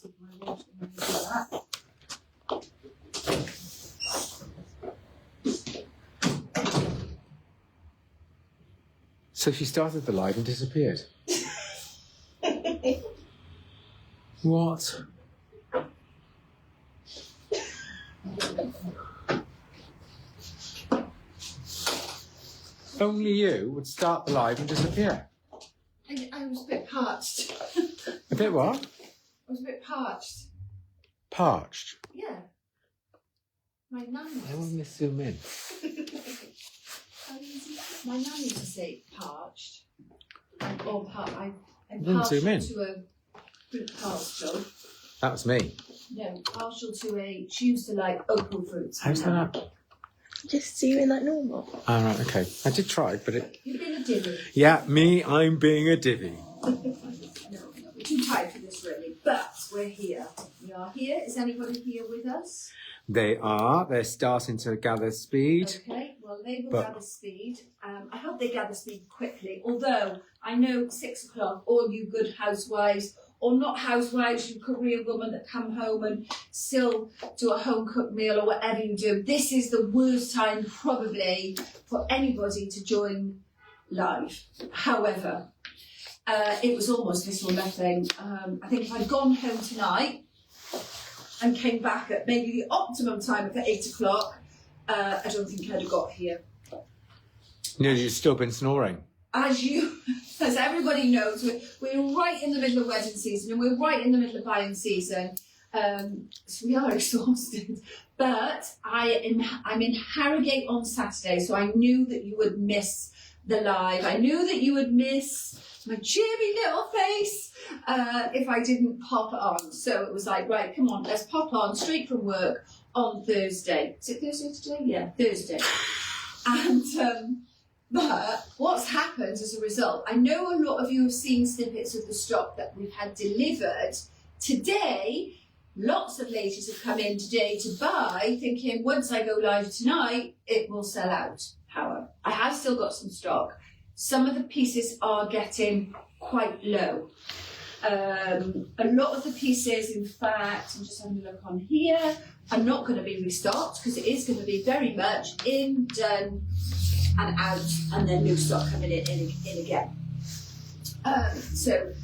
with my water when I do that. So she started the live and disappeared. What? Only you would start the live and disappear. I was a bit parched. A bit what? I was a bit parched. Parched. Yeah. My nan I want to zoom in. My nan used to say parched. I'm Zoom in. partial to a fruit partial. That was me. No, partial to a. She used to like opal fruits. How's that? Just zooming like normal. All right, okay. I did try, but it... You've been a divvy. Yeah, me, I'm being a divvy. No, we're too tired for this really, but we're here. We are here. Is anybody here with us? They are. They're starting to gather speed. Okay, well, they will gather speed. I hope they gather speed quickly, although I know 6 o'clock, all you good housewives, or not housewives, you career women that come home and still do a home cooked meal or whatever you do, this is the worst time probably for anybody to join live. However, it was almost this or nothing. I think if I'd gone home tonight and came back at maybe the optimum time of 8 o'clock, I don't think I'd have got here. No, you've still been snoring. As everybody knows, we're right in the middle of wedding season and we're right in the middle of buying season. So we are exhausted. But I'm in Harrogate on Saturday, so I knew that you would miss the live. I knew that you would miss my cheery little face if I didn't pop it on. So it was like, right, come on, let's pop on straight from work on Thursday. Is it Thursday today? Yeah, Thursday. And but what's happened as a result, I know a lot of you have seen snippets of the stock that we've had delivered today. Lots of ladies have come in today to buy, thinking once I go live tonight, it will sell out. However, I have still got some stock. Some of the pieces are getting quite low. A lot of the pieces, in fact, I'm just having a look on here, are not going to be restocked because it is going to be very much in, done, and out, and then new stock coming in again. So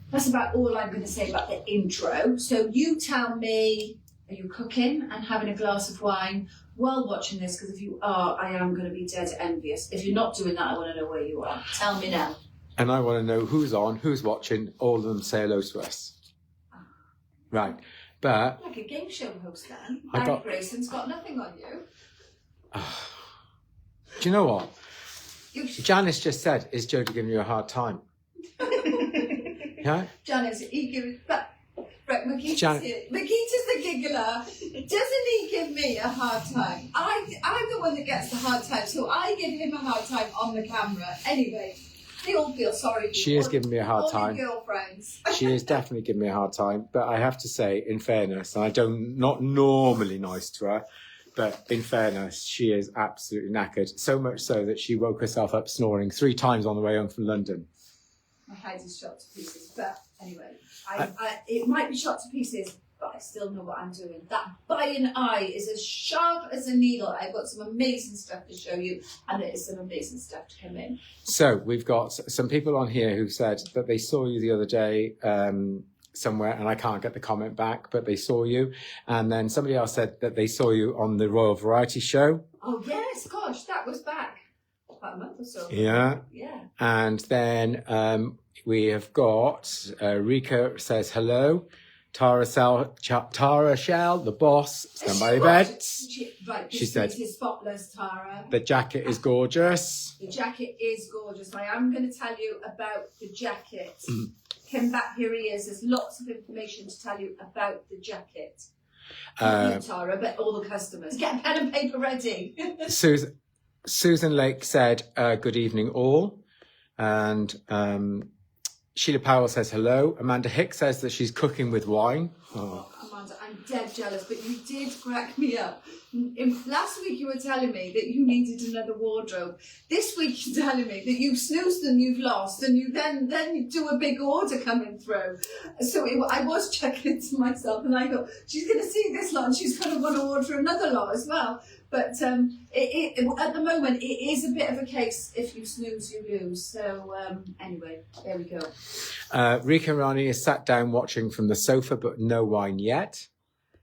that's about all I'm going to say about the intro. So you tell me, are you cooking and having a glass of wine while watching this? Because if you are, I am going to be dead envious. If you're not doing that, I want to know where you are. Tell me now. And I want to know who's on, who's watching. All of them say hello to us. Right, but... Like a game show host then. Barry Grayson's got nothing on you. Do you know what? Janice just said, is Jodie giving you a hard time? Yeah? Janice, he gives... Right, Makita's here. Makita's the giggler. Doesn't he give me a hard time? I'm the one that gets the hard time, so I give him a hard time on the camera. Anyway, they all feel sorry for you. She is giving me a hard time. All your girlfriends. She is definitely giving me a hard time, but I have to say, in fairness, and not normally nice to her, but in fairness, she is absolutely knackered. So much so that she woke herself up snoring 3 times on the way home from London. My head is shot to pieces, but anyway, it might be shot to pieces, but I still know what I'm doing. That buying eye is as sharp as a needle. I've got some amazing stuff to show you, and there is some amazing stuff to come in. So we've got some people on here who said that they saw you the other day somewhere, and I can't get the comment back, but they saw you. And then somebody else said that they saw you on the Royal Variety Show. Oh yes, gosh, that was back about a month or so ago. Yeah. Yeah. And then we have got Rika says hello. Tara Shell, the boss, stand by your bed. She said, "Is spotless, Tara. The jacket is gorgeous." The jacket is gorgeous. I am going to tell you about the jacket. Kim back, here he is. There's lots of information to tell you about the jacket. Not you, Tara, but all the customers. Get pen and paper ready. Susan Lake said, "Good evening, all," and Sheila Powell says hello. Amanda Hicks says that she's cooking with wine. Oh, Amanda, I'm dead jealous, but you did crack me up. Last week you were telling me that you needed another wardrobe. This week you're telling me that you've snoozed and you've lost, and you then do a big order coming through. So I was checking it to myself, and I thought, she's going to see this lot and she's going to want to order another lot as well. But at the moment, it is a bit of a case, if you snooze, you lose. So anyway, there we go. Rika Rani is sat down watching from the sofa, but no wine yet.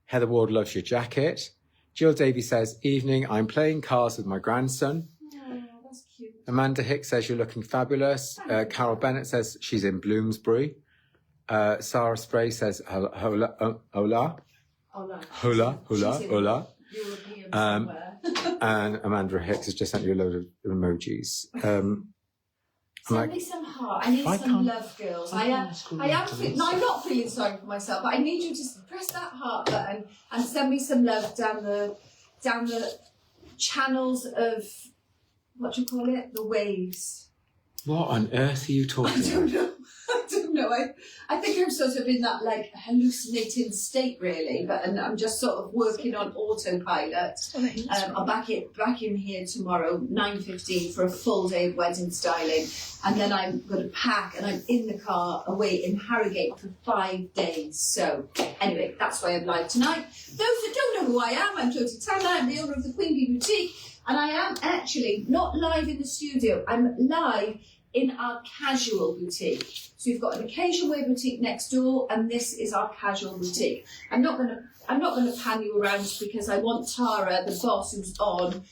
Heather Ward loves your jacket. Jill Davies says, evening, I'm playing cars with my grandson. Oh, that's cute. Amanda Hicks says, you're looking fabulous. Carol Bennett says, she's in Bloomsbury. Sarah Spray says, hola. Hola. European somewhere. And Amanda Hicks has just sent you a load of emojis. Send me some heart. I need some love, girls. I'm not feeling sorry for myself, but I need you to press that heart button and send me some love down the channels of, what do you call it? The waves. What on earth are you talking about? I don't know. I think I'm sort of in that like hallucinating state, really, and I'm just sort of working on autopilot. I'll back in here tomorrow, 9:15, for a full day of wedding styling, and then I'm going to pack, and I'm in the car away in Harrogate for 5 days. So anyway, that's why I'm live tonight. Those that don't know who I am, I'm Jodie Tanner. I'm the owner of the Queen Bee Boutique, and I am actually not live in the studio. I'm live in our casual boutique. So we've got an occasion wear boutique next door, and this is our casual boutique. I'm not gonna pan you around because I want Tara, the boss who's on,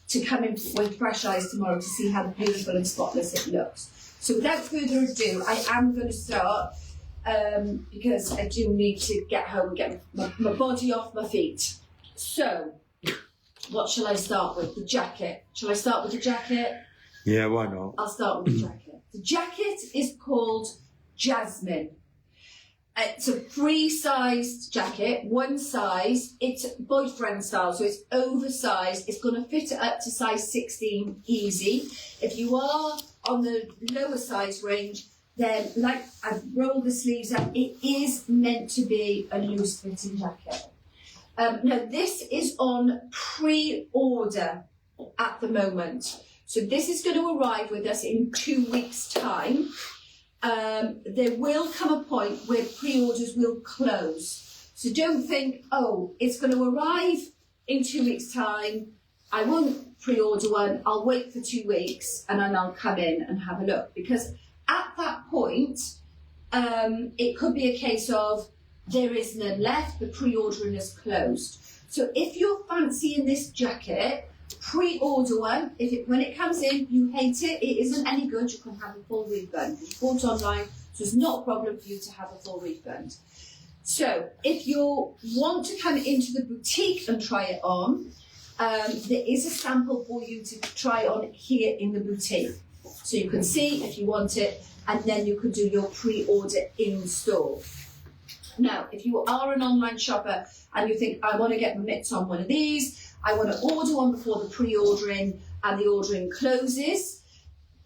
to come in with fresh eyes tomorrow to see how beautiful and spotless it looks. So without further ado, I am going to start because I do need to get home and get my body off my feet. So what shall I start with? The jacket. Shall I start with the jacket? Yeah, why not? I'll start with the jacket. The jacket is called Jasmine. It's a free-sized jacket, one size. It's boyfriend style, so it's oversized. It's going to fit it up to size 16 easy. If you are on the lower size range, then like I've rolled the sleeves up, it is meant to be a loose-fitting jacket. Now, this is on pre-order at the moment. So this is going to arrive with us in 2 weeks' time. There will come a point where pre-orders will close. So don't think, oh, it's going to arrive in 2 weeks' time. I won't pre-order one. I'll wait for 2 weeks and then I'll come in and have a look. Because at that point, it could be a case of there is none left, the pre-ordering is closed. So if you're fancying this jacket, pre-order one. When it comes in, you hate it, it isn't any good, you can have a full refund. It's bought online, so it's not a problem for you to have a full refund. So if you want to come into the boutique and try it on, there is a sample for you to try on here in the boutique. So you can see if you want it, and then you can do your pre-order in store. Now, if you are an online shopper and you think, I want to get my mitts on one of these, I want to order one before the pre-ordering and the ordering closes,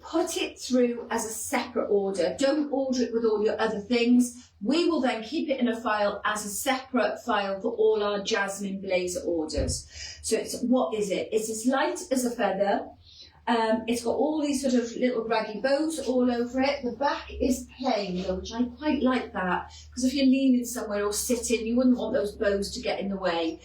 put it through as a separate order. Don't order it with all your other things. We will then keep it in a file as a separate file for all our Jasmine blazer orders. So what is it? It's as light as a feather. It's got all these sort of little raggy bows all over it. The back is plain, though, which I quite like that, because if you're leaning somewhere or sitting, you wouldn't want those bows to get in the way.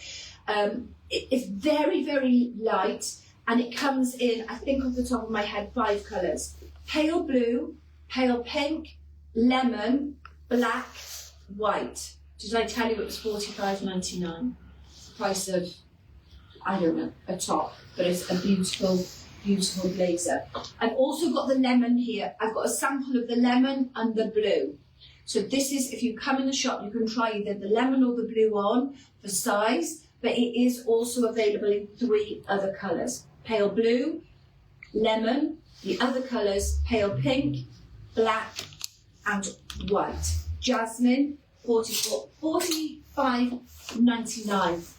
It's very, very light, and it comes in, I think off the top of my head, 5 colours. Pale blue, pale pink, lemon, black, white. Did I tell you it was $45.99? Price of, I don't know, a top, but it's a beautiful, beautiful blazer. I've also got the lemon here. I've got a sample of the lemon and the blue. So this is, if you come in the shop, you can try either the lemon or the blue on for size, but it is also available in 3 other colours. Pale blue, lemon, the other colours, pale pink, black and white. Jasmine, $45.99.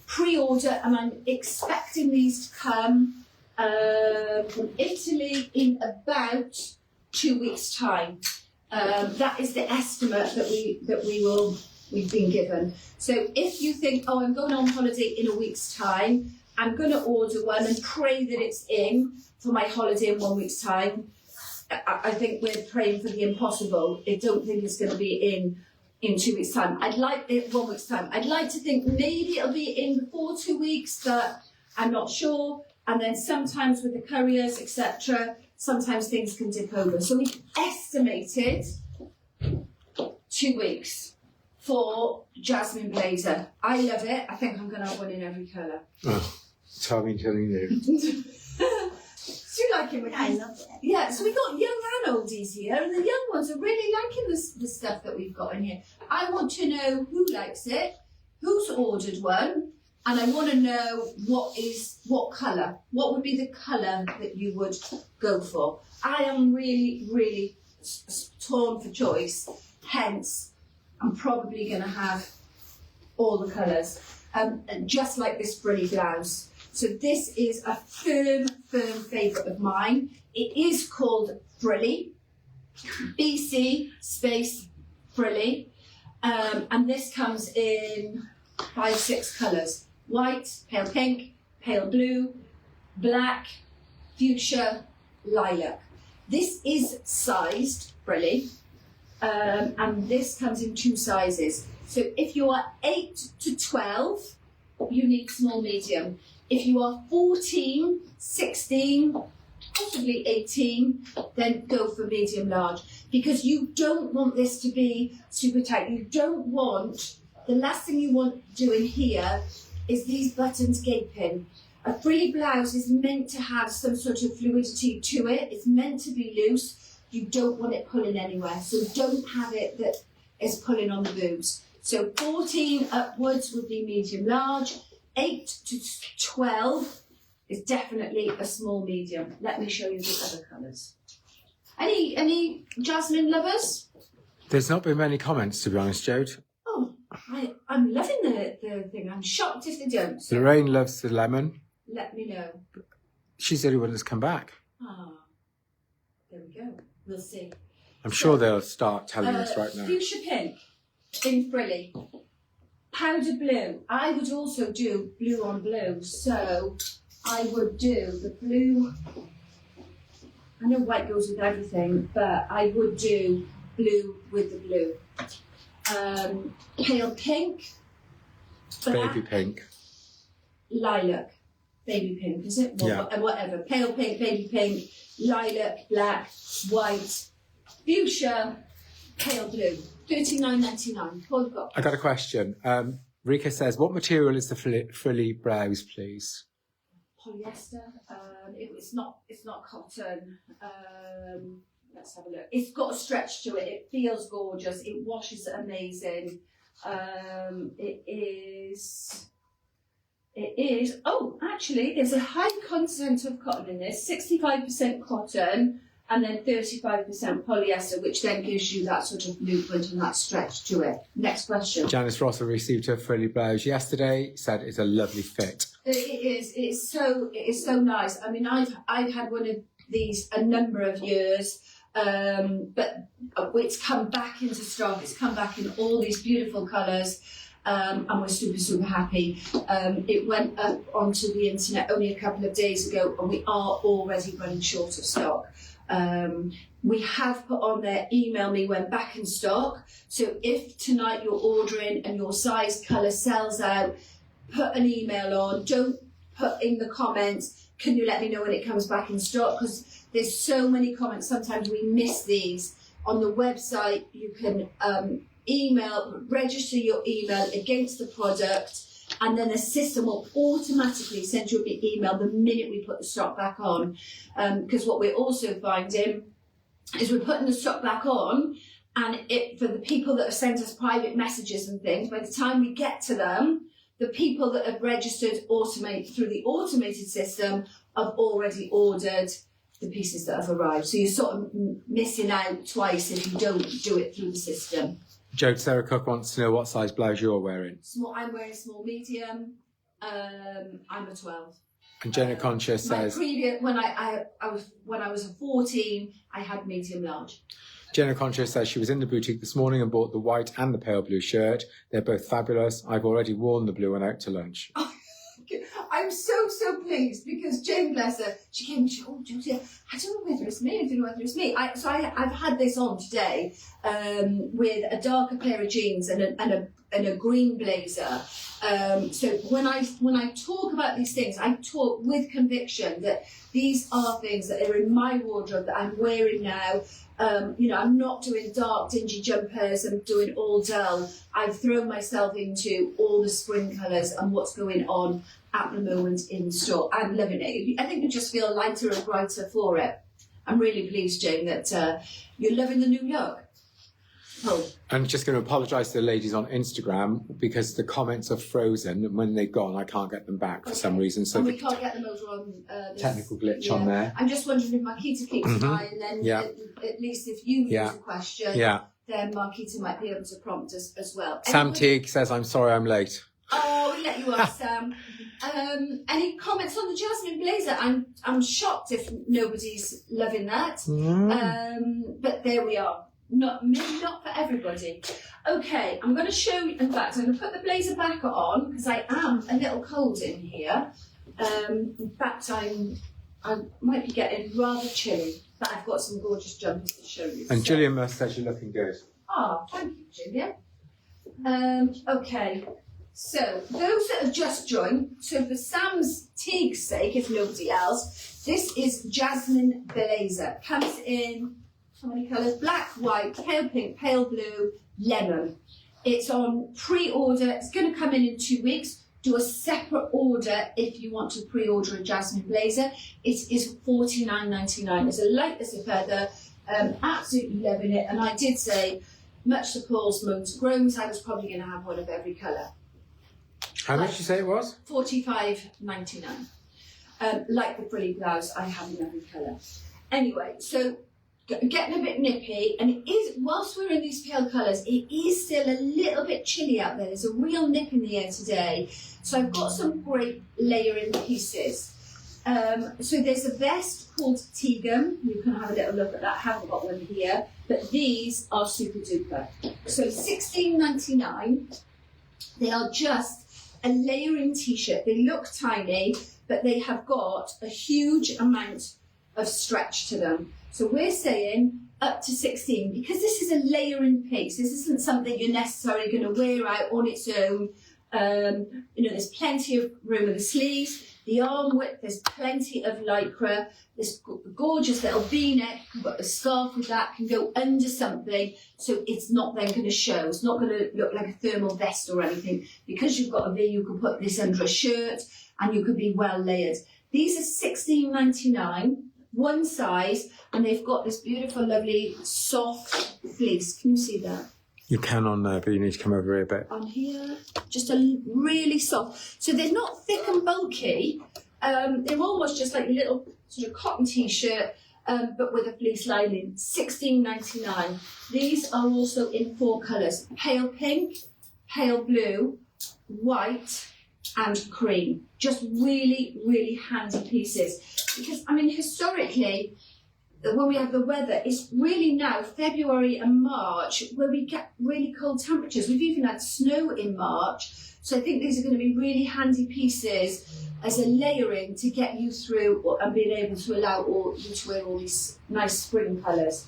Pre-order, and I'm expecting these to come from Italy in about 2 weeks' time. That is the estimate that we we've been given. So if you think, oh, I'm going on holiday in a week's time, I'm going to order one and pray that it's in for my holiday in 1 week's time. I think we're praying for the impossible. I don't think it's going to be in 2 weeks' time. I'd like it 1 week's time. I'd like to think maybe it'll be in before 2 weeks, but I'm not sure. And then sometimes with the couriers, etc., sometimes things can dip over. So we've estimated 2 weeks for Jasmine Blazer. I love it. I think I'm going to have one in every colour. Oh, tell me till you knew. Do you like it? I love it. Yeah, so we've got young and oldies here, and the young ones are really liking the stuff that we've got in here. I want to know who likes it, who's ordered one, and I want to know what colour. What would be the colour that you would go for? I am really, really torn for choice. Hence, I'm probably going to have all the colours. Just like this frilly blouse. So this is a firm favourite of mine. It is called Frilly, BC space Frilly, and this comes in 5-6 colours: white, pale pink, pale blue, black, fuchsia, lilac. This is sized Frilly, and this comes in 2 sizes. So if you are 8 to 12, you need small medium. If you are 14, 16, possibly 18, then go for medium large, because you don't want this to be super tight. You don't want, the last thing you want doing here is these buttons gaping. A frilly blouse is meant to have some sort of fluidity to it. It's meant to be loose. You don't want it pulling anywhere. So don't have it that is pulling on the boobs. So 14 upwards would be medium large. 8 to 12 is definitely a small medium. Let me show you the other colours. Any Jasmine lovers? There's not been many comments, to be honest, Jode. Oh, I'm loving the thing. I'm shocked if they don't. So Lorraine loves the lemon. let me know. She's the only one that's come back. Ah, there we go. We'll see. I'm sure they'll start telling us right now. Fuchsia pink in frilly. Powder blue. I would also do blue on blue. So I would do the blue. I know white goes with everything, but I would do blue with the blue. Pale pink. Black, Baby pink. lilac. Baby pink, is it? Well, Yeah. Whatever. Pale pink, baby pink, lilac, black, white, fuchsia, pale blue. $39.99. What have you got? I got a question. Rika says, what material is the frilly blouse, please? Polyester. It's not cotton. Let's have a look. It's got a stretch to it. It feels gorgeous. It washes amazing. It is. Oh, actually, there's a high content of cotton in this. 65% cotton. And then 35% polyester, which then gives you that sort of movement and that stretch to it. Next question. Janice Russell received her frilly blouse yesterday, said it's a lovely fit. It is so nice. I mean, I've had one of these a number of years, but it's come back into stock. It's come back in all these beautiful colours. And we're super happy. It went up onto the internet only a couple of days ago, and we are already running short of stock. We have put on there, email me when back in stock. So if tonight you're ordering and your size colour sells out, put an email on. Don't put in the comments, can you let me know when it comes back in stock? Because there's so many comments, sometimes we miss these. On the website, you can register your email against the product, and then the system will automatically send you an email the minute we put the stock back on. Because what we're also finding is we're putting the stock back on, and for the people that have sent us private messages and things, by the time we get to them, the people that have registered through the automated system have already ordered the pieces that have arrived. So you're sort of missing out twice if you don't do it through the system. Jode Sarah Cook wants to know what size blouse you're wearing. I'm wearing small medium. I'm a 12. And Jenna Concha says, when I was a 14, I had medium large. Jenna Concha says she was in the boutique this morning and bought the white and the pale blue shirt. They're both fabulous. I've already worn the blue one out to lunch. I'm so pleased because Jane, bless her, she came and she, oh, Jodie, I don't know whether it's me, I've had this on today with a darker pair of jeans and a green blazer. So when I talk about these things, I talk with conviction that these are things that are in my wardrobe that I'm wearing now. I'm not doing dark, dingy jumpers. I'm doing all dull. I've thrown myself into all the spring colours and what's going on at the moment in store. I'm loving it. I think you just feel lighter and brighter for it. I'm really pleased, Jane, that you're loving the new look. Oh. I'm just going to apologise to the ladies on Instagram because the comments are frozen, and when they've gone, I can't get them back for some reason. So and we can't get them over on this technical glitch on there. I'm just wondering if Marquita keeps an eye, and then at least if you use a question, then Marquita might be able to prompt us as well. Sam Teague says, "I'm sorry, I'm late." Oh, we'll let you up, Sam. Any comments on the jasmine blazer? I'm shocked if nobody's loving that. But there we are. Maybe not for everybody. Okay, I'm going to show you. In fact, I'm going to put the blazer back on because I am a little cold in here. In fact, I might be getting rather chilly, but I've got some gorgeous jumpers to show you. And Gillian Must says you're looking good. Oh, thank you, Gillian. Okay. So, those that have just joined, so for Sam's Teague's sake, if nobody else, this is Jasmine Blazer. Comes in, how many colours? Black, white, pale pink, pale blue, lemon. It's on pre-order. It's going to come in 2 weeks. Do a separate order if you want to pre-order a Jasmine Blazer. It is $49.99. It's a light as a feather. Absolutely loving it. And I did say, much to Paul's moans and groans, I was probably going to have one of every colour. How much did you say it was? $45.99. Like the frilly blouse, I have in every colour. Anyway, so getting a bit nippy, and it is, whilst we're in these pale colours, it is still a little bit chilly out there. There's a real nip in the air today. So I've got some great layering pieces. So there's a vest called Tegum. You can have a little look at that. I haven't got one here, but these are super duper. So $16.99. They are just a layering t-shirt. They look tiny, but they have got a huge amount of stretch to them. So we're saying up to 16 because this is a layering piece. This isn't something you're necessarily going to wear out on its own. There's plenty of room in the sleeves. The arm width, there's plenty of lycra. This gorgeous little V-neck, you've got a scarf with that, can go under something, so it's not then going to show. It's not going to look like a thermal vest or anything. Because you've got a V, you can put this under a shirt, and you could be well layered. These are $16.99, one size, and they've got this beautiful, lovely, soft fleece. Can you see that? You can on there, but you need to come over here a bit. On here, just a really soft. So they're not thick and bulky. They're almost just like a little sort of cotton t-shirt, but with a fleece lining. $16.99. These are also in 4 colours: pale pink, pale blue, white, and cream. Just really, really handy pieces. Because, I mean, historically, when we have the weather, it's really now February and March where we get really cold temperatures. We've even had snow in March. So I think these are going to be really handy pieces as a layering to get you through and being able to allow you to wear all these nice spring colours.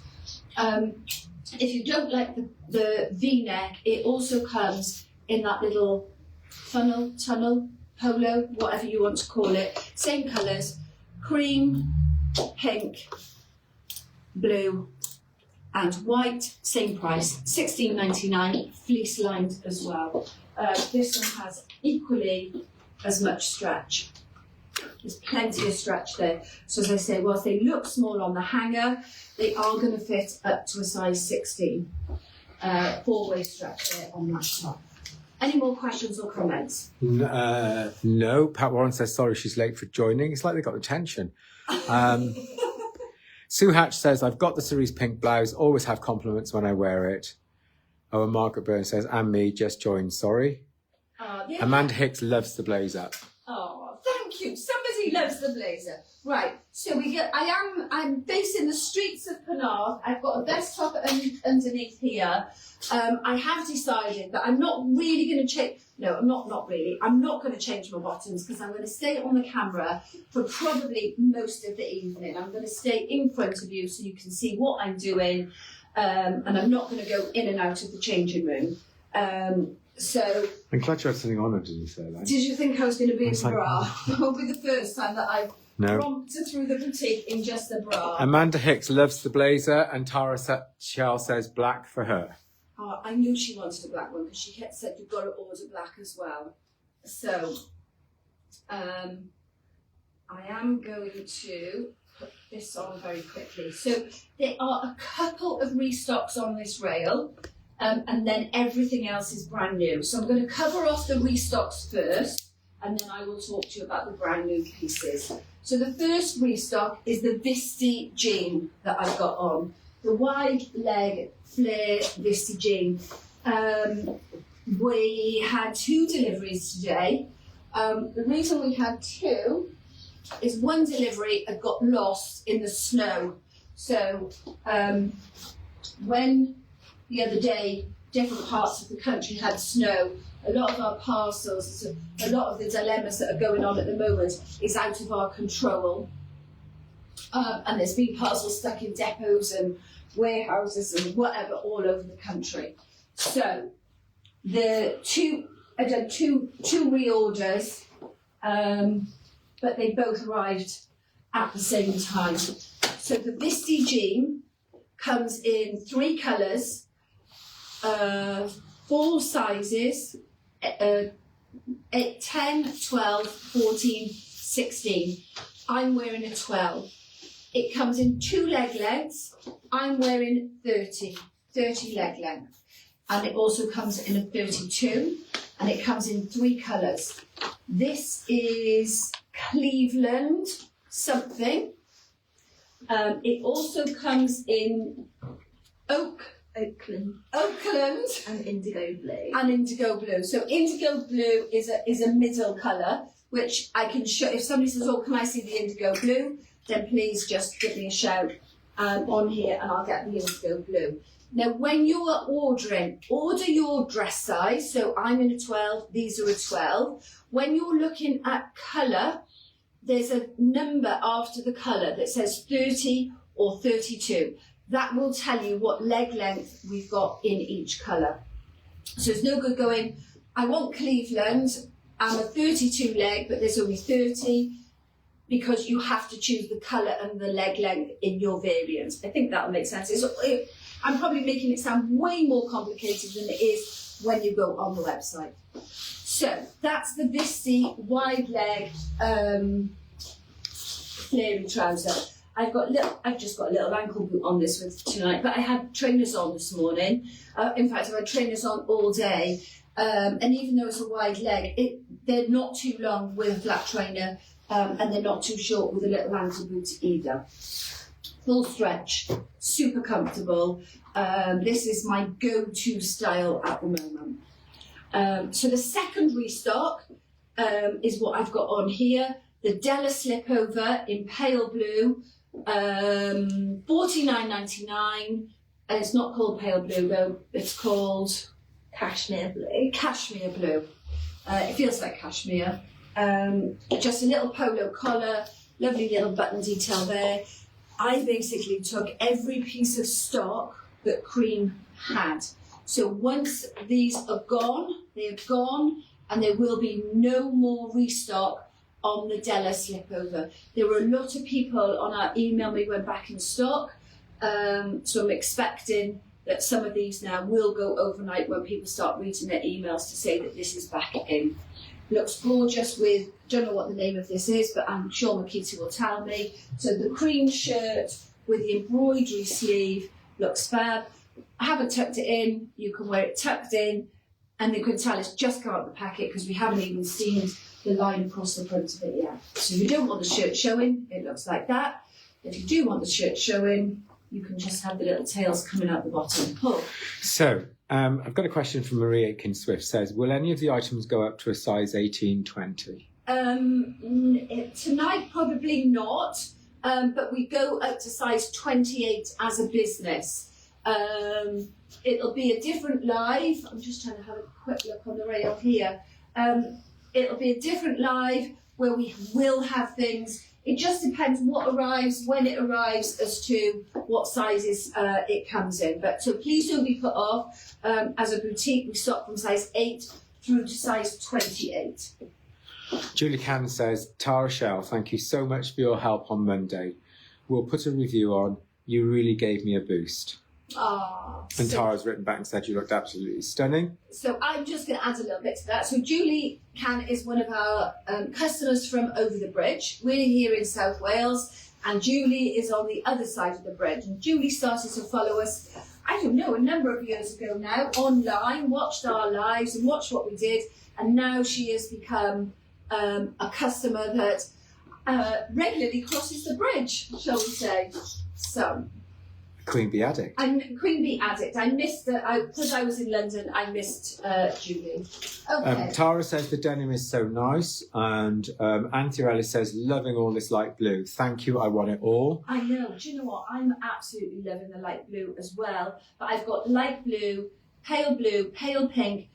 If you don't like the V-neck, it also comes in that little tunnel, polo, whatever you want to call it. Same colours, cream, pink, blue and white, same price, $16.99, fleece lined as well. This one has equally as much stretch. There's plenty of stretch there. So as I say, whilst they look small on the hanger, they are going to fit up to a size 16. 4-way stretch there on that top. Any more questions or comments? No. Pat Warren says, sorry she's late for joining. It's like they got attention. Sue Hatch says, I've got the cerise pink blouse, always have compliments when I wear it. Oh, and Margaret Byrne says, and me, just joined, sorry. Yeah. Amanda Hicks loves the blazer. Oh, thank you. Somebody loves the blazer. Right, so I'm facing the streets of Penarth. I've got a vest top underneath here. I have decided that I'm not really going to change, no, I'm not really. I'm not going to change my bottoms because I'm going to stay on the camera for probably most of the evening. I'm going to stay in front of you so you can see what I'm doing, and I'm not going to go in and out of the changing room. So. I'm glad you had something on, didn't you say that? Did you think I was going to be in a like, bra? It won't be the first time that I've No. romped through the boutique in just a bra. Amanda Hicks loves the blazer, and Tara Shell says black for her. Oh, I knew she wanted a black one because she kept said you've got to order black as well. So, I am going to put this on very quickly. So there are a couple of restocks on this rail, and then everything else is brand new. So I'm going to cover off the restocks first, and then I will talk to you about the brand new pieces. So the first restock is the Visti jean that I've got on. The wide leg flare Visti jean. We had 2 deliveries today. The reason we had 2 is one delivery had got lost in the snow. So when the other day different parts of the country had snow, a lot of our parcels, so a lot of the dilemmas that are going on at the moment is out of our control. And there's been parcels stuck in depots and warehouses and whatever all over the country. So I did two reorders, but they both arrived at the same time. So the Visti jean comes in 3 colours, 4 sizes, 10, 12, 14, 16. I'm wearing a 12. It comes in 2 leg lengths. I'm wearing 30 leg length. And it also comes in a 32, and it comes in 3 colours. This is Cleveland something. It also comes in Oakland and indigo blue. So indigo blue is a middle colour, which I can show. If somebody says, "Oh, can I see the indigo blue?" then please just give me a shout on here, and I'll get the indigo blue. Now, when you are ordering, order your dress size. So I'm in a 12. These are a 12. When you're looking at colour, there's a number after the colour that says 30 or 32. That will tell you what leg length we've got in each colour. So it's no good going, I want Cleveland, I'm a 32 leg, but there's only 30, because you have to choose the colour and the leg length in your variant. I think that'll make sense. I'm probably making it sound way more complicated than it is when you go on the website. So that's the Visti wide leg flary trouser. I've just got a little ankle boot on this with tonight, but I had trainers on this morning. In fact, I've had trainers on all day. And even though it's a wide leg, they're not too long with a flat trainer, and they're not too short with a little ankle boot either. Full stretch, super comfortable. This is my go-to style at the moment. So the second restock is what I've got on here. The Della slipover in pale blue, $49.99. And it's not called pale blue though, it's called Cashmere blue. Cashmere blue. It feels like cashmere. Just a little polo collar, lovely little button detail there. I basically took every piece of stock that Cream had. So once these are gone, they are gone, and there will be no more restock on the Della slipover. There were a lot of people on our email we went back in stock, so I'm expecting that some of these now will go overnight when people start reading their emails to say that this is back in. Looks gorgeous with, don't know what the name of this is, but I'm sure Makita will tell me. So the cream shirt with the embroidery sleeve looks fab. I haven't tucked it in, you can wear it tucked in, and you can tell it's just come out the packet because we haven't even seen the line across the front of it yet. So if you don't want the shirt showing, it looks like that. If you do want the shirt showing, you can just have the little tails coming out the bottom. Pull. So, I've got a question from Marie Aitken Swift. Says, will any of the items go up to a size 18, 20? Tonight, probably not, but we go up to size 28 as a business. It'll be a different live. I'm just trying to have a quick look on the rail here. It'll be a different live where we will have things. It just depends what arrives, when it arrives, as to what sizes it comes in. But so please don't be put off. As a boutique, we stock from size 8 through to size 28. Julie Cannon says, Tara Shell, thank you so much for your help on Monday. We'll put a review on. You really gave me a boost. And Tara's written back and said you looked absolutely stunning. So I'm just going to add a little bit to that. So Julie Cannon is one of our customers from over the bridge. We're here in South Wales, and Julie is on the other side of the bridge. And Julie started to follow us, I don't know, a number of years ago now, online, watched our lives and watched what we did. And now she has become a customer that regularly crosses the bridge, shall we say. So... Queen Bee Addict. I'm Queen Bee Addict. I missed because I was in London, I missed Julie. Okay. Tara says the denim is so nice, and Anthea Ellis says, loving all this light blue. Thank you, I want it all. I know. Do you know what? I'm absolutely loving the light blue as well. But I've got light blue, pale pink,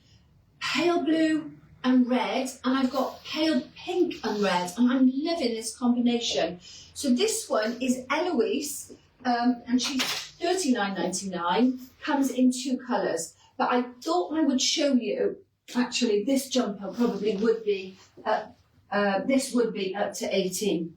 pale blue and red, and I've got pale pink and red, and I'm loving this combination. So this one is Eloise. And she's $39.99, comes in 2 colours. But I thought I would show you, actually, this jumper probably would be, this would be up to 18,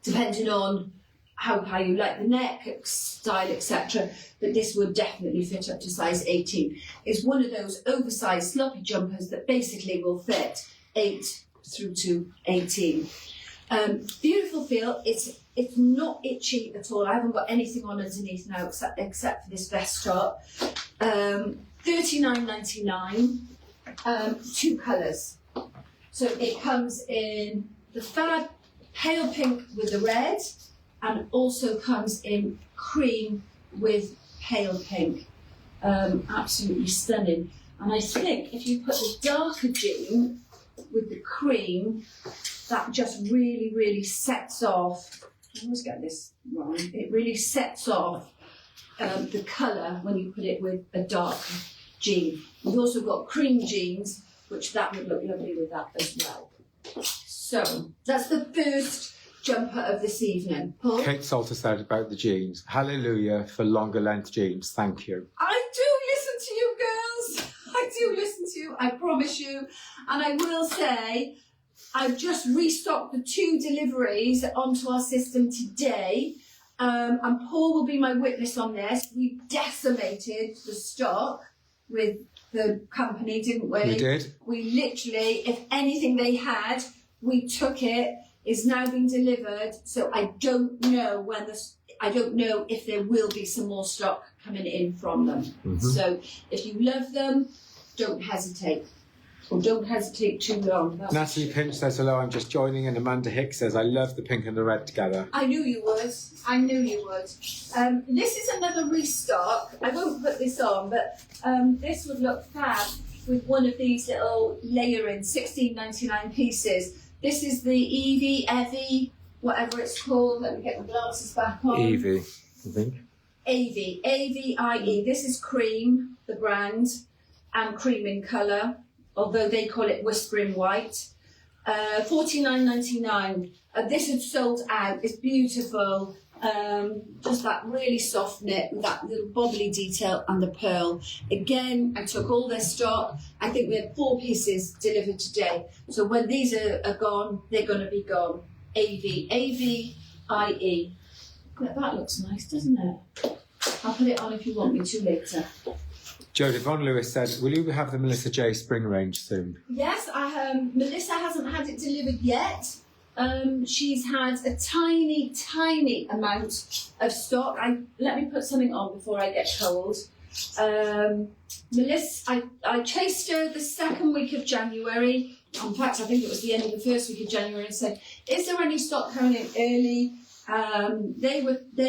depending on how you like the neck, style, etc. But this would definitely fit up to size 18. It's one of those oversized sloppy jumpers that basically will fit 8 through to 18. Beautiful feel. It's not itchy at all. I haven't got anything on underneath now except for this vest top. $39.99. 2 colours. So it comes in the fab pale pink with the red, and also comes in cream with pale pink. Absolutely stunning. And I think if you put the darker jean with the cream, that just really, really sets off. I always get this wrong. It really sets off the colour when you put it with a dark jean. We've also got cream jeans, which that would look lovely with that as well. So that's the first jumper of this evening. Paul? Kate Salter said about the jeans, hallelujah for longer length jeans, thank you. I do listen to you girls. I do listen to you, I promise you. And I will say, I've just restocked the 2 deliveries onto our system today, and Paul will be my witness on this. We decimated the stock with the company, didn't we? We did. We literally, if anything they had, we took it. It's now been delivered, so I don't know if there will be some more stock coming in from them. Mm-hmm. So if you love them, don't hesitate. Or don't hesitate too long. Natalie Pinch says, hello, I'm just joining, and Amanda Hicks says, I love the pink and the red together. I knew you would. I knew you would. This is another restock. I won't put this on, but this would look fab with one of these little layering $16.99 pieces. This is the Evie, whatever it's called. Let me get my glasses back on. Evie, I think. Avie, A-V-I-E. This is cream, the brand, and cream in colour, although they call it Whispering White. $49.99. This is sold out. It's beautiful. Just that really soft knit with that little bobbly detail and the pearl. Again, I took all their stock. I think we had 4 pieces delivered today. So when these are gone, they're going to be gone. Avie, A-V-I-E. That looks nice, doesn't it? I'll put it on if you want me to later. Jodie Von Lewis said, will you have the Melissa J spring range soon? Yes, Melissa hasn't had it delivered yet. She's had a tiny amount of stock. Let me put something on before I get cold. Melissa, I chased her the 2nd week of January. In fact, I think it was the end of the 1st week of January, and said, is there any stock coming in early? They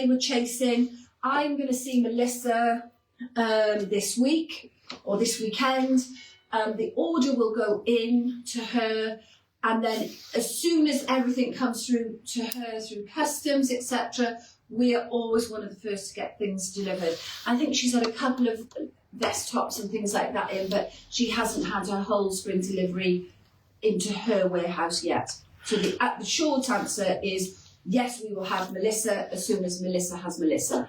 were chasing. I'm going to see Melissa this week or this weekend. The order will go in to her And then as soon as everything comes through to her through customs, etc., we are always one of the first to get things delivered. I think she's had a couple of vest tops and things like that in, but she hasn't had her whole spring delivery into her warehouse yet. So the short answer is yes, we will have Melissa as soon as Melissa has Melissa.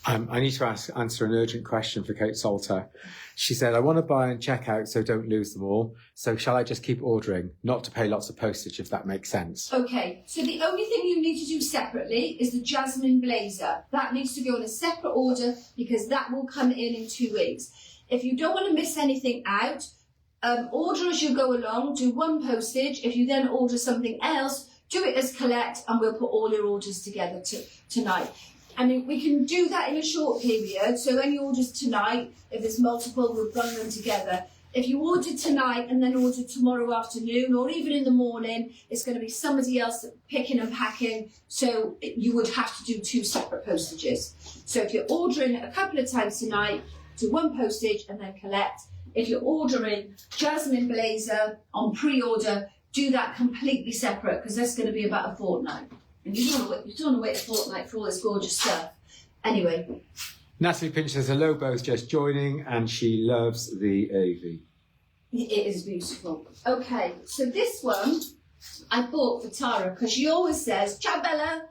I need to answer an urgent question for Kate Salter. She said, I want to buy and check out so don't lose them all. So shall I just keep ordering, not to pay lots of postage, if that makes sense? Okay, so the only thing you need to do separately is the jasmine blazer. That needs to go in a separate order because that will come in 2 weeks. If you don't want to miss anything out, order as you go along, do one postage. If you then order something else, do it as collect and we'll put all your orders together tonight. I mean, we can do that in a short period. So any orders tonight, if there's multiple, we'll run them together. If you order tonight and then order tomorrow afternoon or even in the morning, it's going to be somebody else picking and packing. So you would have to do 2 separate postages. So if you're ordering a couple of times tonight, do one postage and then collect. If you're ordering jasmine blazer on pre-order, do that completely separate because that's going to be about a fortnight. And you don't want to wait a fortnight for all this gorgeous stuff. Anyway. Natalie Pinch says, hello both, just joining, and she loves the AV. It is beautiful. Okay, so this one I bought for Tara because she always says, ciao Bella.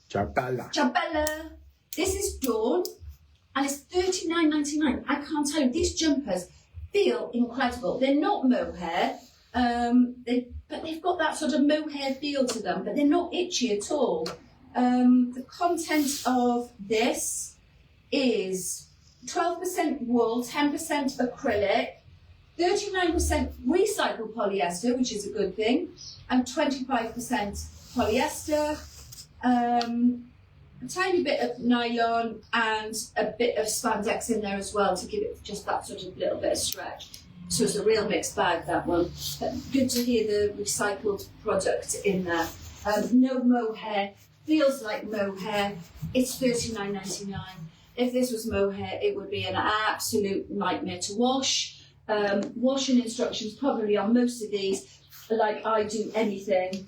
Ciao Bella. Ciao Bella. This is Dawn and it's $39.99. I can't tell you, these jumpers feel incredible. They're not mohair. But they've got that sort of mohair feel to them, but they're not itchy at all. The content of this is 12% wool, 10% acrylic, 39% recycled polyester, which is a good thing, and 25% polyester, a tiny bit of nylon and a bit of spandex in there as well to give it just that sort of little bit of stretch. So it's a real mixed bag, that one. But good to hear the recycled product in there. No mohair, feels like mohair. It's $39.99. If this was mohair, it would be an absolute nightmare to wash. Washing instructions probably on most of these, like I do anything.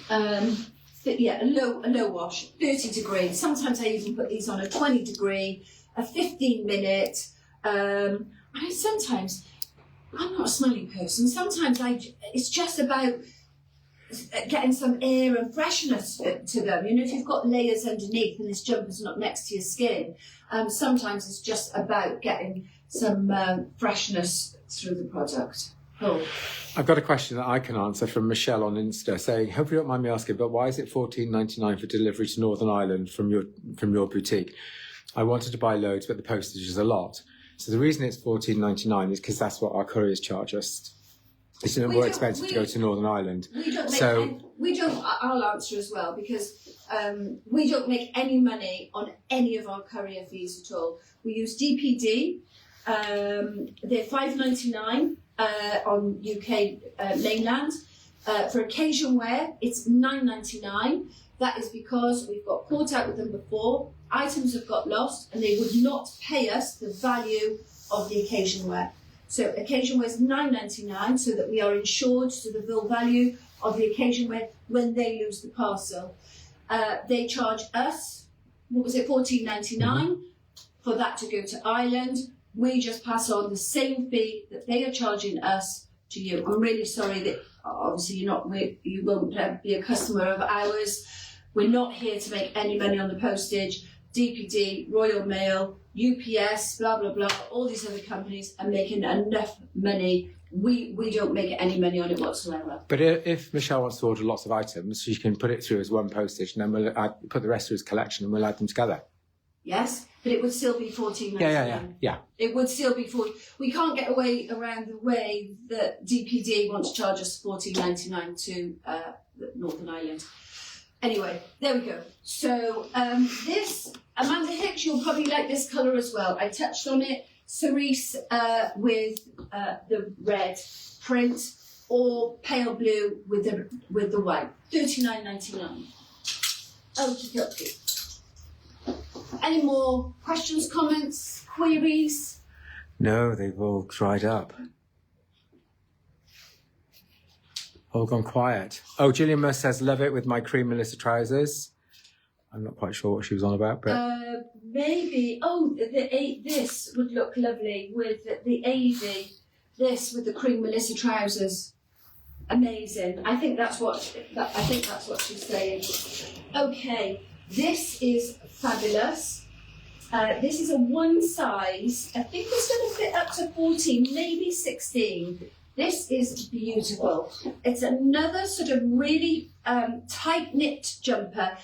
But yeah, a low wash, 30 degrees. Sometimes I even put these on a 20 degree, a 15-minute. Sometimes I'm not a smelly person. Sometimes it's just about getting some air and freshness to them. You know, if you've got layers underneath and this jumper's not next to your skin, sometimes it's just about getting some freshness through the product. Oh. I've got a question that I can answer from Michelle on Insta saying, hope you don't mind me asking, but why is it $14.99 for delivery to Northern Ireland from your boutique? I wanted to buy loads, but the postage is a lot. So the reason it's $14.99 is because that's what our couriers charge us. It's more expensive to go to Northern Ireland. I'll answer as well, because we don't make any money on any of our courier fees at all. We use DPD. They're $5.99 on UK mainland. For occasion wear, it's $9.99. That is because we've got caught out with them before. Items have got lost and they would not pay us the value of the occasion wear. So occasion wear is $9.99 so that we are insured to the full value of the occasion wear when they lose the parcel. They charge us, $14.99 for that to go to Ireland. We just pass on the same fee that they are charging us to you. I'm really sorry that obviously you won't be a customer of ours. We're not here to make any money on the postage. DPD, Royal Mail, UPS, blah, blah, blah, all these other companies are making enough money. We don't make any money on it whatsoever. But if Michelle wants to order lots of items, she can put it through as one postage and then we'll put the rest through as collection and we'll add them together. Yes, but it would still be $14.99. Yeah. It would still be We can't get away around the way that DPD want to charge us $14.99 to Northern Ireland. Anyway, there we go. So this, Amanda Hicks, you'll probably like this colour as well. I touched on it. Cerise with the red print, or pale blue with the white. $39.99. Okay. Any more questions, comments, queries? No, they've all dried up. All gone quiet. Oh, Gillian Muss says, love it with my cream Melissa trousers. I'm not quite sure what she was on about, but... Maybe, this would look lovely with the AV, this with the cream Melissa trousers. Amazing. I think that's what she's saying. Okay, this is fabulous. This is a one size. I think it's going to fit up to 14, maybe 16. This is beautiful. It's another sort of really tight-knit jumper.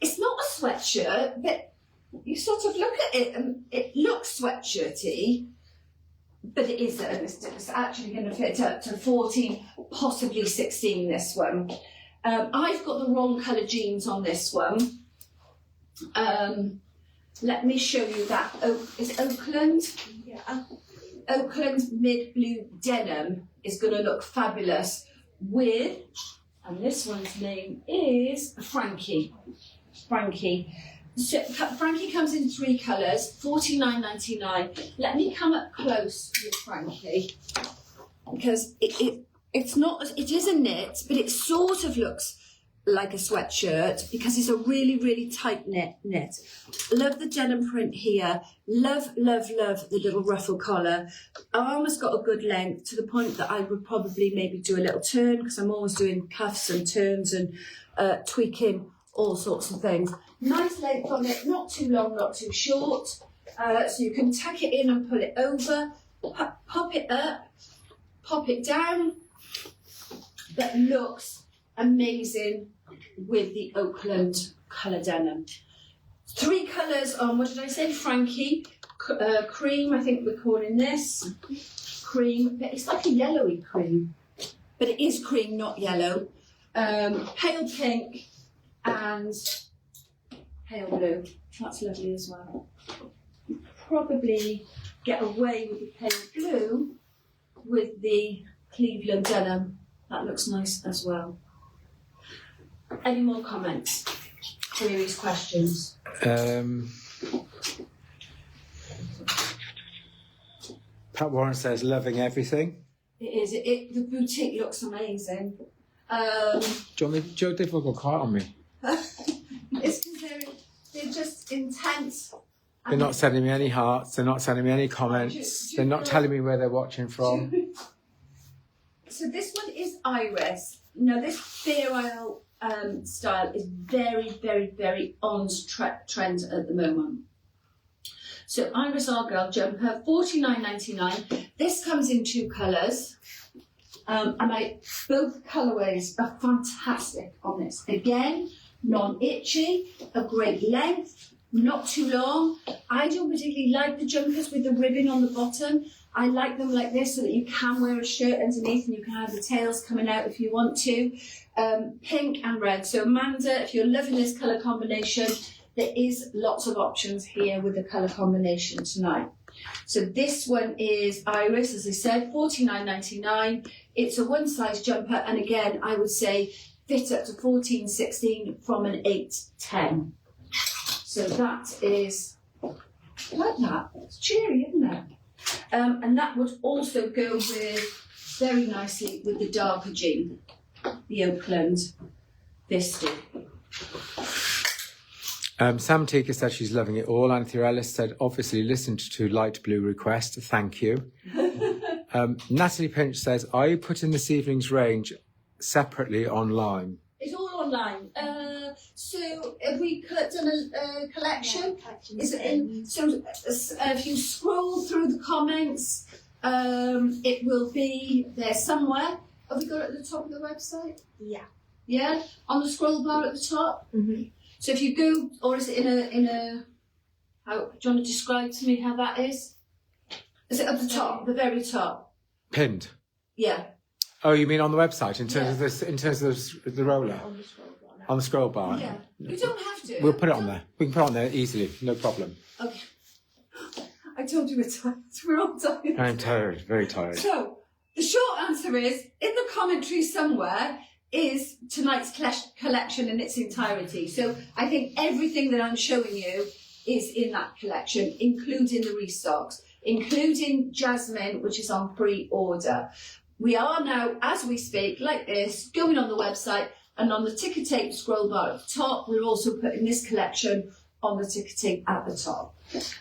It's not a sweatshirt, but you sort of look at it and it looks sweatshirty, but it isn't. It's actually going to fit up to 14, possibly 16, this one. I've got the wrong colour jeans on this one. Let me show you that. Is it Oakland? Yeah. Oakland mid-blue denim is going to look fabulous with, and this one's name is Frankie. So Frankie comes in 3 colours, $49.99. Let me come up close with Frankie, because it is a knit, but it sort of looks like a sweatshirt because it's a really, really tight knit. Love the denim print here. Love the little ruffle collar. I almost got a good length to the point that I would probably maybe do a little turn, because I'm always doing cuffs and turns and tweaking all sorts of things. Nice length on it, not too long, not too short. So you can tuck it in and pull it over, pop it up, pop it down. That looks amazing with the Oakland colour denim. 3 colours on, what did I say, Frankie? Cream, I think we're calling this. Cream, it's like a yellowy cream, but it is cream, not yellow. Pale pink and pale blue. That's lovely as well. Probably get away with the pale blue with the Cleveland denim. That looks nice as well. Any more comments, queries, questions? Pat Warren says, loving everything. It is. The boutique looks amazing. John, they've all got quiet on me. It's because they're just intense. They're not sending me any hearts. They're not sending me any comments. They're not telling me where they're watching from. So this one is Iris. Now this Fair Isle style is very, very, very on trend at the moment. So Iris Argyle jumper, $49.99. This comes in 2 colours. And both colourways are fantastic on this. Again, non-itchy, a great length, not too long. I don't particularly like the jumpers with the ribbon on the bottom. I like them like this so that you can wear a shirt underneath and you can have the tails coming out if you want to. Pink and red. So Amanda, if you're loving this colour combination, there is lots of options here with the colour combination tonight. So this one is Iris, as I said, $49.99. It's a one size jumper, and again, I would say fit up to 14, 16 from an 8, 10. So that is, I like that. It's cheery, isn't it? And that would also go with, very nicely, with the darker jean, the Oakland Vista. Sam Tika said she's loving it all. Anthea Ellis said, obviously listened to light blue request. Thank you. Natalie Pinch says, are you putting this evening's range separately online? It's all online. So have we done a collection? Yeah, Is it in? So if you scroll through the comments, it will be there somewhere. Have we got it at the top of the website? Yeah. Yeah, on the scroll bar at the top. Mm-hmm. So if you go, or is it in a? How do you want to describe to me how that is? Is it at the top, the very top? Pinned. Yeah. Oh, you mean on the website in terms of this, in terms of the roller? On the scroll bar. On the scroll bar. Yeah. You don't have to. We'll put it on there. We can put it on there easily, no problem. Okay. I told you we're tired. We're all tired. I'm tired, very tired. So the short answer is, in the commentary somewhere is tonight's collection in its entirety. So I think everything that I'm showing you is in that collection, including the restocks, including Jasmine, which is on pre-order. we are now, as we speak, like this, going on the website, and on the ticker tape scroll bar at the top, we're also putting this collection on the ticker tape at the top.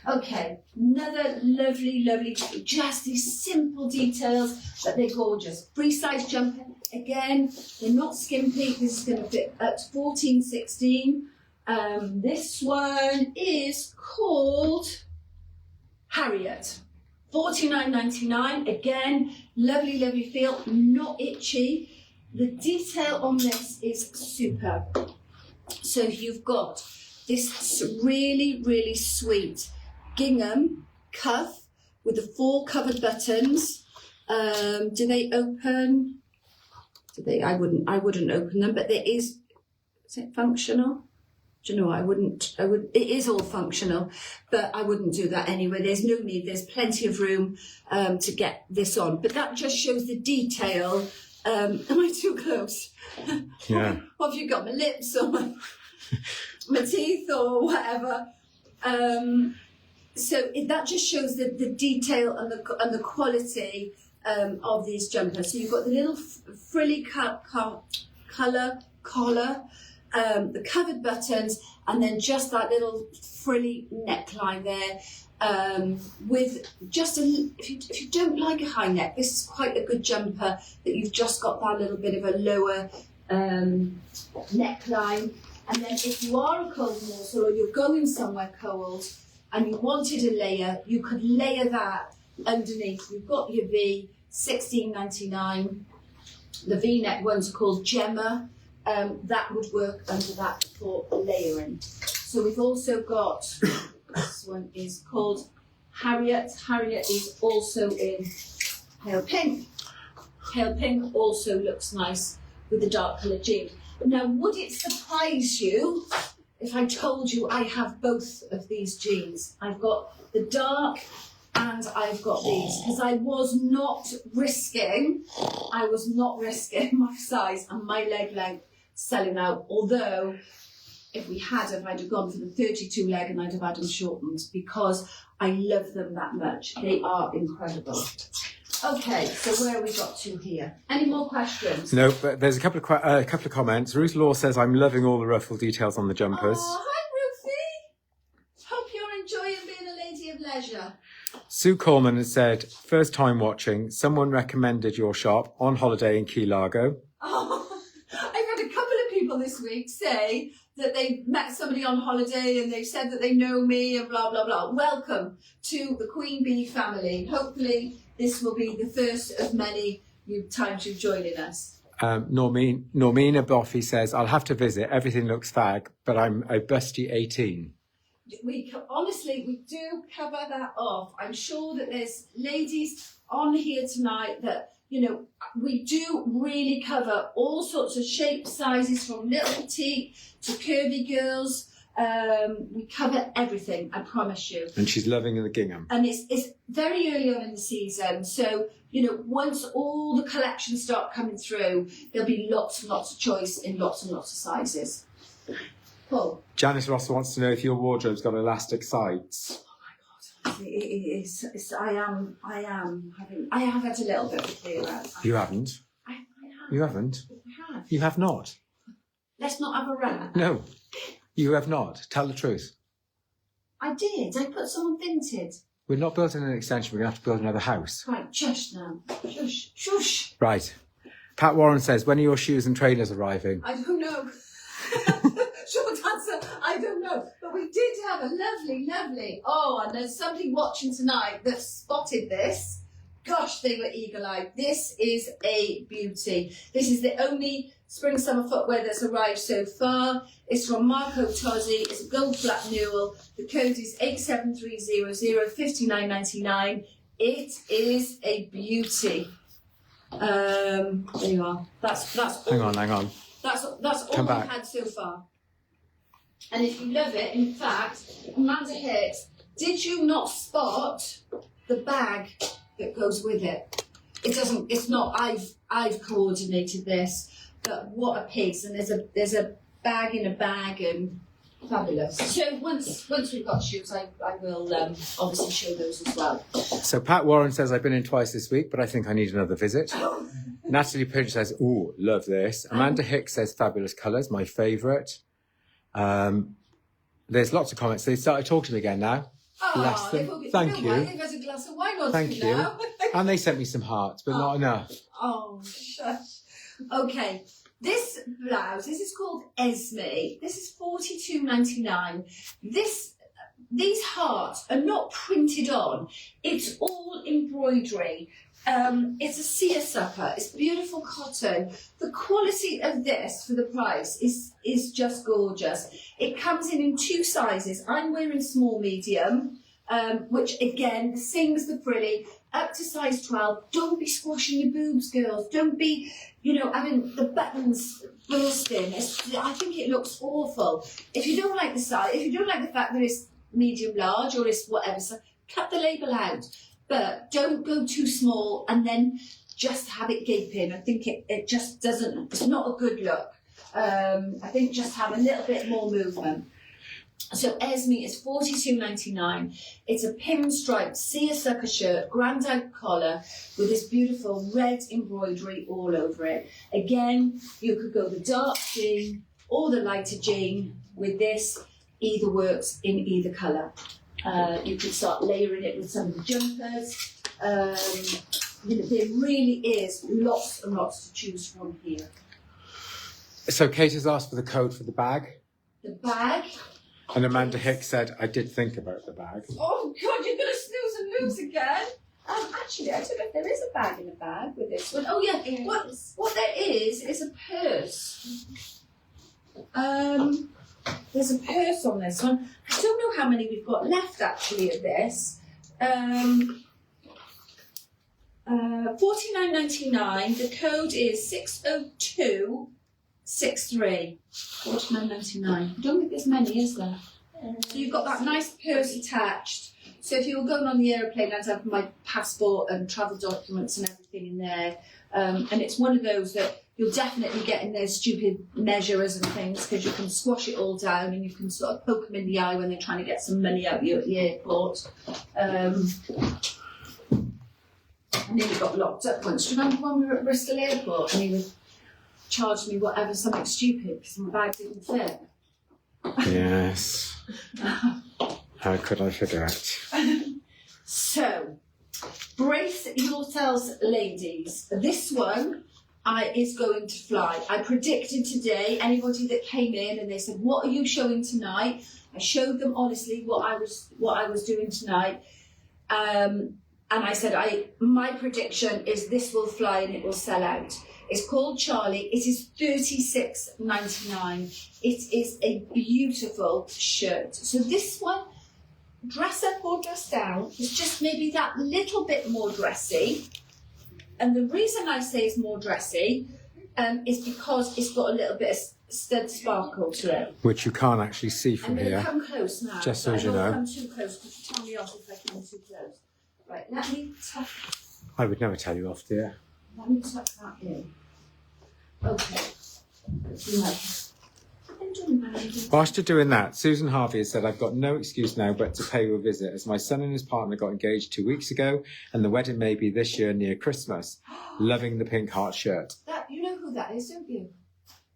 Okay, another lovely, just these simple details, but they're gorgeous. Free size jumper, again, they're not skimpy. This is going to fit at 14, 16. This one is called Harriet. $49.99. Again, lovely feel, not itchy. The detail on this is superb. So you've got this really sweet gingham cuff with the 4 covered buttons. Do they open? I wouldn't open them, but is it functional? Do you know what? I wouldn't, it is all functional, but I wouldn't do that anyway. There's no need, there's plenty of room to get this on. But that just shows the detail. Am I too close? Yeah. What have you got, my lips or my teeth or whatever? So that just shows the detail and the quality of these jumpers. So you've got the little frilly collar, the covered buttons, and then just that little frilly neckline there. With just if you don't like a high neck, this is quite a good jumper that you've just got that little bit of a lower neckline. And then if you are a cold morsel or you're going somewhere cold and you wanted a layer, you could layer that underneath. You've got your V, $16.99. The V-neck one's called Gemma. That would work under that for layering. So we've also got, this one is called Harriet. Harriet is also in pale pink. Pale pink also looks nice with the dark coloured jeans. Now, would it surprise you if I told you I have both of these jeans? I've got the dark and I've got these, because I was not risking my size and my leg length selling out. Although, if we had, I'd have gone for the 32 leg and I'd have had them shortened, because I love them that much. They are incredible. Okay, so where have we got to here? Any more questions? No, but there's a couple of comments. Ruth Law says, I'm loving all the ruffle details on the jumpers. Oh, hi, Ruthie. Hope you're enjoying being a lady of leisure. Sue Coleman has said, first time watching, someone recommended your shop on holiday in Key Largo. Oh, I've had a couple of people this week say that they met somebody on holiday and they've said that they know me and blah, blah, blah. Welcome to the Queen Bee family. Hopefully this will be the first of many times you're joining us. Normina Boffy says, I'll have to visit. Everything looks fag, but I'm a busty 18. Honestly, we do cover that off. I'm sure that there's ladies on here tonight that, we do really cover all sorts of shapes, sizes, from little petite to curvy girls. We cover everything, I promise you. And she's loving the gingham. And it's very early on in the season, so once all the collections start coming through, there'll be lots and lots of choice in lots and lots of sizes. Paul. Janice Ross wants to know if your wardrobe's got elastic sides. Oh my God, it is. I have had a little bit of a clear out. You haven't. I have. You haven't. I have. You have not. Let's not have a rant. No, you have not. Tell the truth. I did. I put some on Vinted. We're not building an extension. We're going to have to build another house. Right, shush now. Shush. Shush. Right. Pat Warren says, when are your shoes and trainers arriving? I don't know. Short answer, I don't know. But we did have a lovely, and there's somebody watching tonight that spotted this. Gosh, they were eagle-eyed. This is a beauty. This is the only spring-summer footwear that's arrived so far. It's from Marco Tozzi. It's a gold flat newel. The code is 87300, $59.99. It is a beauty. There you are. That's all. Hang on. That's all Come we've back. had so far. And if you love it, in fact, Amanda Hicks, did you not spot the bag that goes with it? It's not, I've coordinated this, but what a piece. And there's a bag in a bag, and Fabulous. So once we've got shoes, I will obviously show those as well. So Pat Warren says, I've been in twice this week, but I think I need another visit. Natalie Pinch says, ooh, love this. Amanda Hicks says, fabulous colours, my favourite. There's lots of comments. They started talking to me again now. Bless them. Thank you. I think there's a glass of wine on Thank you. now. And they sent me some hearts, but not enough. Oh, shush. Okay. This blouse, this is called Esme. This is $42.99. These hearts are not printed on. It's all embroidery. It's a seersucker. It's beautiful cotton. The quality of this for the price is just gorgeous. It comes in 2 sizes. I'm wearing small medium, which again, the same as the frilly, up to size 12. Don't be squashing your boobs, girls. Don't be, having the buttons bursting. I think it looks awful. If you don't like the size, if you don't like the fact that it's medium large or it's whatever, so cut the label out. But don't go too small and then just have it gaping. I think it just doesn't, it's not a good look. I think just have a little bit more movement. So Esme is $42.99. It's a pinstriped seersucker shirt, grandad collar with this beautiful red embroidery all over it. Again, you could go the dark jean or the lighter jean with this. Either works in either colour. You could start layering it with some of the jumpers. There really is lots and lots to choose from here. So Kate has asked for the code for the bag. The bag. And Amanda Hicks said, I did think about the bag. Oh God, you're going to snooze and lose again. Actually, I don't know if there is a bag in a bag with this one. Oh yeah, what there is a purse. There's a purse on this one. I don't know how many we've got left actually of this. $49.99. The code is 60263. $49.99. I don't think there's many, is there? So you've got that nice purse attached. So if you were going on the aeroplane, I'd have my passport and travel documents and everything in there. And it's one of those that you'll definitely get in their stupid measurers and things because you can squash it all down and you can sort of poke them in the eye when they're trying to get some money out of you at the airport. I nearly got locked up once. Do you remember when we were at Bristol Airport and he would charge me whatever, something stupid because my bag didn't fit? Yes. How could I forget? So, brace yourselves, ladies. This one is going to fly. I predicted today, anybody that came in and they said, what are you showing tonight? I showed them honestly what I was doing tonight. And I said, my prediction is this will fly and it will sell out. It's called Charlie. It is $36.99. It is a beautiful shirt. So this one, dress up or dress down, is just maybe that little bit more dressy. And the reason I say it's more dressy is because it's got a little bit of stud sparkle to it. Which you can't actually see from here. I'm going to come close now. Just so you know. I don't come too close because you tell me off if I come too close. Right, let me tuck. I would never tell you off, dear. Let me tuck that in. Okay. Whilst you're doing that, Susan Harvey has said, I've got no excuse now but to pay you a visit as my son and his partner got engaged 2 weeks ago and the wedding may be this year near Christmas. Loving the pink heart shirt. You know who that is, don't you?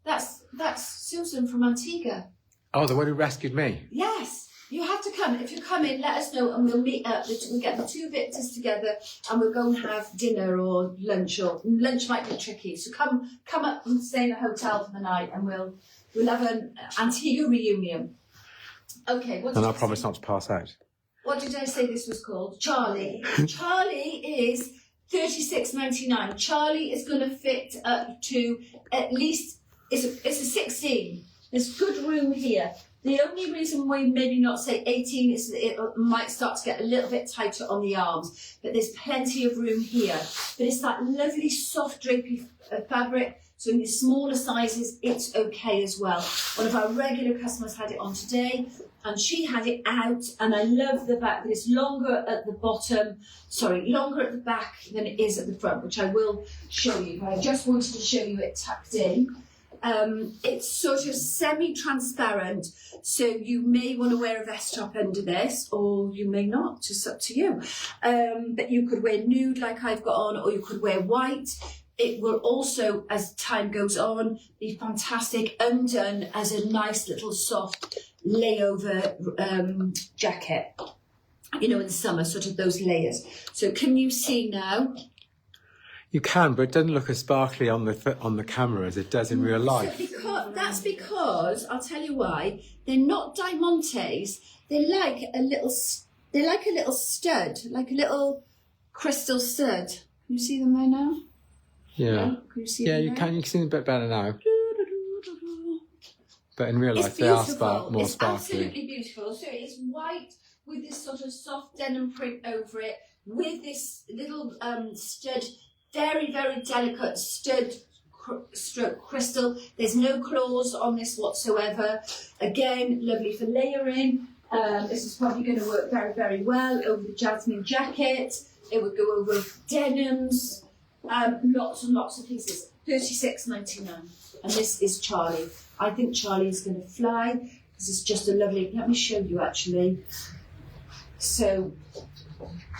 That's Susan from Antigua. Oh, the one who rescued me? Yes. You have to come. If you come in, let us know and we'll meet up. We'll get the 2 Victors together and we'll go and have dinner or lunch might be tricky. So come up and stay in a hotel for the night and we'll have an Antigua reunion. Okay. And I'll promise not to pass out. What did I say this was called? Charlie. Charlie is $36.99. Charlie is going to fit up to at least, it's a 16. There's good room here. The only reason we maybe not say 18 is that it might start to get a little bit tighter on the arms, but there's plenty of room here. But it's that lovely soft drapey fabric, so in the smaller sizes, it's okay as well. One of our regular customers had it on today, and she had it out, and I love the fact that it's longer at the back than it is at the front, which I will show you. But I just wanted to show you it tucked in. It's sort of semi-transparent, so you may want to wear a vest top under this, or you may not, just up to you. But you could wear nude like I've got on, or you could wear white. It will also, as time goes on, be fantastic undone as a nice little soft layover jacket. You know, in summer, sort of those layers. So can you see now? You can, but it doesn't look as sparkly on the camera as it does in real life. So that's because I'll tell you why. They're not diamantes. They're like a little stud, like a little crystal stud. Can you see them there now? Yeah. Can you see Yeah, them you there? can. You can see them a bit better now. But in real life, It's they are beautiful. more It's sparkly. absolutely beautiful. So it's white with this sort of soft denim print over it, with this little stud, very, very delicate stud stroke crystal. There's no claws on this whatsoever. Again, lovely for layering. This is probably going to work very, very well over the jasmine jacket. It would go over denims. Lots and lots of pieces. $36.99. And this is Charlie. I think Charlie is going to fly because it's just a lovely. Let me show you actually. So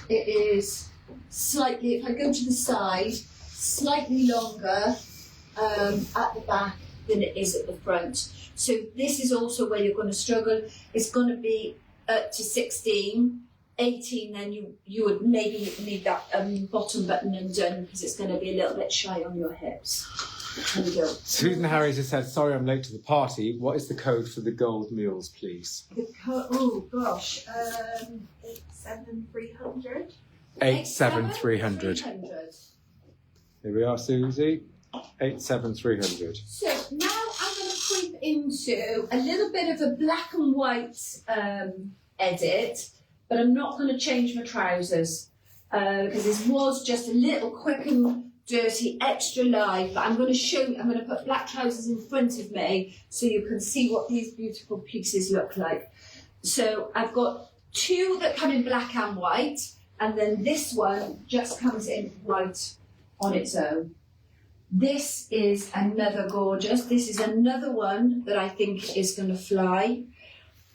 it is slightly, if I go to the side, slightly longer at the back than it is at the front. So this is also where you're going to struggle. It's going to be up to 16, 18, then you would maybe need that bottom button undone because it's going to be a little bit shy on your hips. There we go. Susan Harries has said, sorry I'm late to the party. What is the code for the gold mules, please? Oh gosh. 87300. 87300. Here we are, Susie. 87300. So now I'm going to creep into a little bit of a black and white edit, but I'm not going to change my trousers because this was just a little quick and dirty, extra live. But I'm going to show you, I'm going to put black trousers in front of me so you can see what these beautiful pieces look like. So I've got two that come in black and white, and then this one just comes in white on its own. This is another gorgeous. This is another one that I think is going to fly.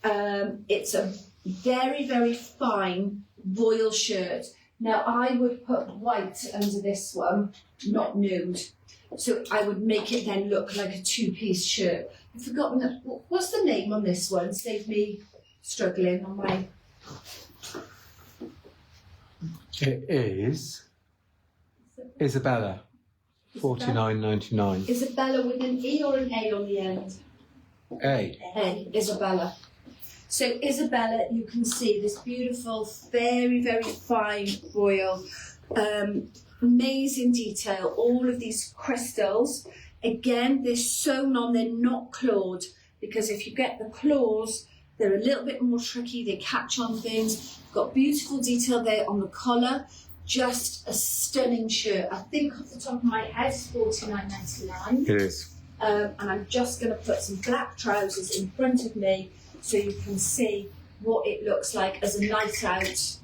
It's a very, very fine royal shirt. Now, I would put white under this one, not nude. So I would make it then look like a two-piece shirt. I've forgotten that. What's the name on this one? Save me struggling on my... It is Isabella. $49.99. Isabella with an E or an A on the end? A. Isabella. So Isabella, you can see this beautiful, very, very fine royal, amazing detail. All of these crystals, again, they're sewn on, they're not clawed, because if you get the claws, they're a little bit more tricky, they catch on things. Got beautiful detail there on the collar. Just a stunning shirt. I think off the top of my head it's $49.99. It is. And I'm just going to put some black trousers in front of me so you can see what it looks like as a night out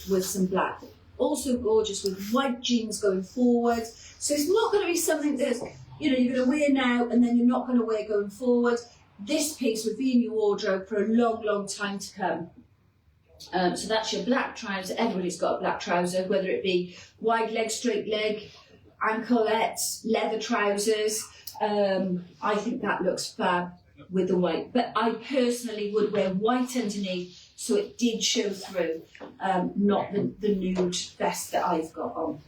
with some black. Also gorgeous with white jeans going forward. So it's not going to be something that you're going to wear now and then you're not going to wear going forward. This piece would be in your wardrobe for a long, long time to come. So that's your black trouser. Everybody's got a black trouser, whether it be wide leg, straight leg, anklettes, leather trousers. I think that looks fab with the white. But I personally would wear white underneath so it did show through, not the nude vest that I've got on.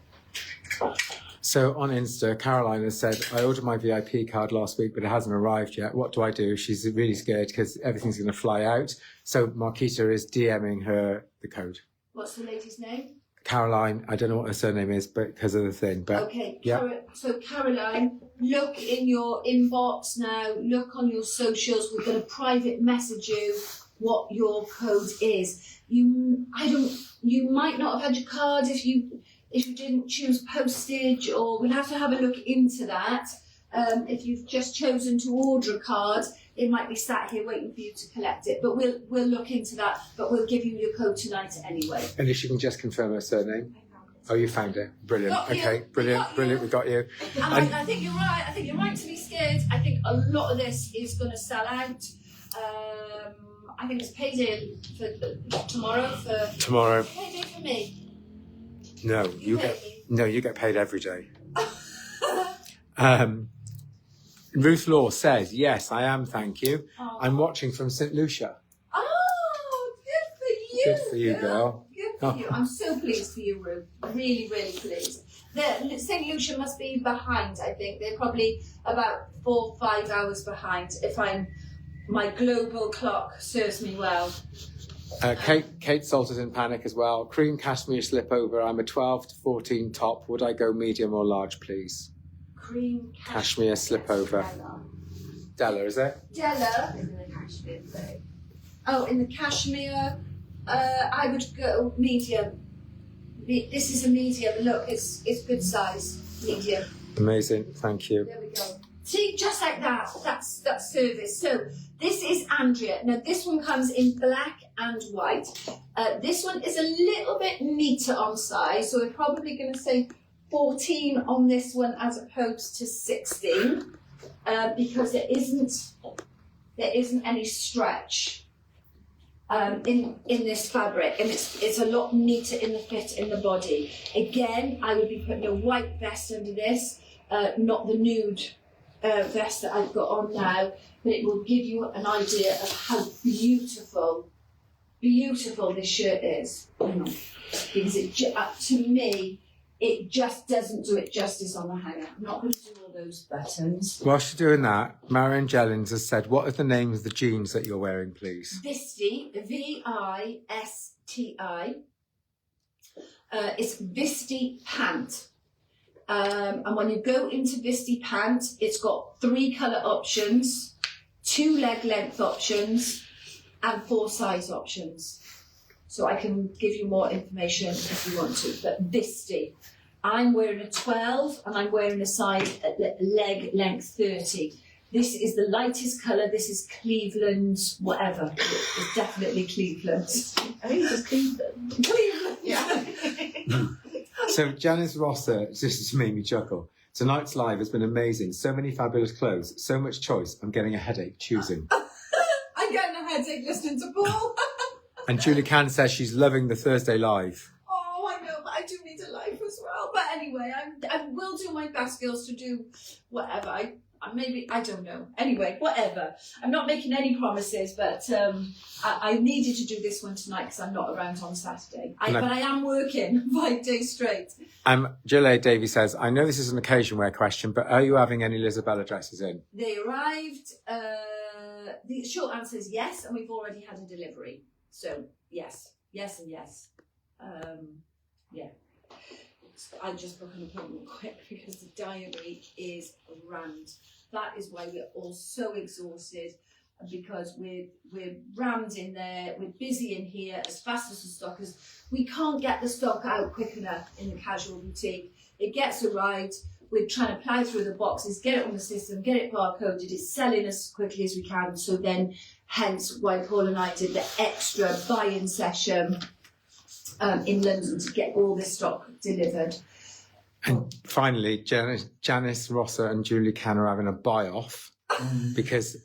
So on Insta, Caroline has said, I ordered my VIP card last week, but it hasn't arrived yet. What do I do? She's really scared because everything's going to fly out. So Marquita is DMing her the code. What's the lady's name? Caroline, I don't know what her surname is, but because of the thing. But okay, yeah. So Caroline, look in your inbox now, look on your socials. We're going to private message you what your code is. You might not have had your card if you didn't choose postage, or we'll have to have a look into that. If you've just chosen to order a card, it might be sat here waiting for you to collect it. But we'll look into that. But we'll give you your code tonight anyway. And if she can just confirm her surname. Oh, you found it. Brilliant. Got you. Okay, brilliant, We brilliant. We got you. And I think you're right. I think you're right to be scared. I think a lot of this is going to sell out. I think it's payday for tomorrow. Tomorrow. Payday for me. No, You pay me. you get paid every day. Ruth Law says, yes, I am, thank you. Oh. I'm watching from St. Lucia. Oh, good for you. Good for you, girl. Good for you. I'm so pleased for you, Ruth. Really, really pleased. St. Lucia must be behind, I think. They're probably about 4 or 5 hours behind if my global clock serves me well. Kate Salt is in panic as well. Cream cashmere slip over. I'm a 12 to 14 top. Would I go medium or large, please? Cream Cashmere slip over. Della, is it? Della In the cashmere blue. Oh, in the cashmere, I would go medium. This is a medium. Look, it's good size. Medium. Amazing, thank you. There we go. See, just like that. That's service. So this is Andrea. Now this one comes in black and white. This one is a little bit neater on size, so we're probably going to say 14 on this one as opposed to 16, because there isn't any stretch in this fabric, and it's a lot neater in the fit in the body. Again, I would be putting a white vest under this, not the nude vest that I've got on now, but it will give you an idea of how beautiful this shirt is. Because to me, it just doesn't do it justice on the hanger. I'm not going to do all those buttons. Whilst you're doing that, Marion Jellings has said, what are the names of the jeans that you're wearing, please? Visti, V-I-S-T-I. It's Visti Pant. And when you go into Visti Pant, it's got 3 colour options, 2 leg length options, and 4 size options. So I can give you more information if you want to. But Visti, I'm wearing a 12 and I'm wearing a size at leg length 30. This is the lightest colour. This is Cleveland, whatever. It's definitely Cleveland. I think it's just Cleveland. Cleveland. Yeah. So Janice Rosser, this has made me chuckle. Tonight's live has been amazing. So many fabulous clothes, so much choice. I'm getting a headache choosing. I'm getting a headache listening to Paul. And Julie Can says she's loving the Thursday live. Oh, I know, but I do need a life as well. But anyway, I will do my best, girls, to do whatever. I don't know. Anyway, whatever. I'm not making any promises, but I needed to do this one tonight because I'm not around on Saturday. But I am working 5 days straight. Gillet Davey says, I know this is an occasion wear question, but are you having any Lisabella dresses in? They arrived. The short answer is yes, and we've already had a delivery. So yes, and yes. Yeah. I just booked an appointment quick because the diary is rammed. That is why we're all so exhausted, because we're rammed in there, we're busy in here as fast as the stockers. We can't get the stock out quick enough in the casual boutique. It gets arrived, we're trying to plough through the boxes, get it on the system, get it barcoded, it's selling as quickly as we can. So then, hence why Paul and I did the extra buy-in session in London to get all this stock delivered. And finally, Janice Rosser and Julie Can are having a buy-off because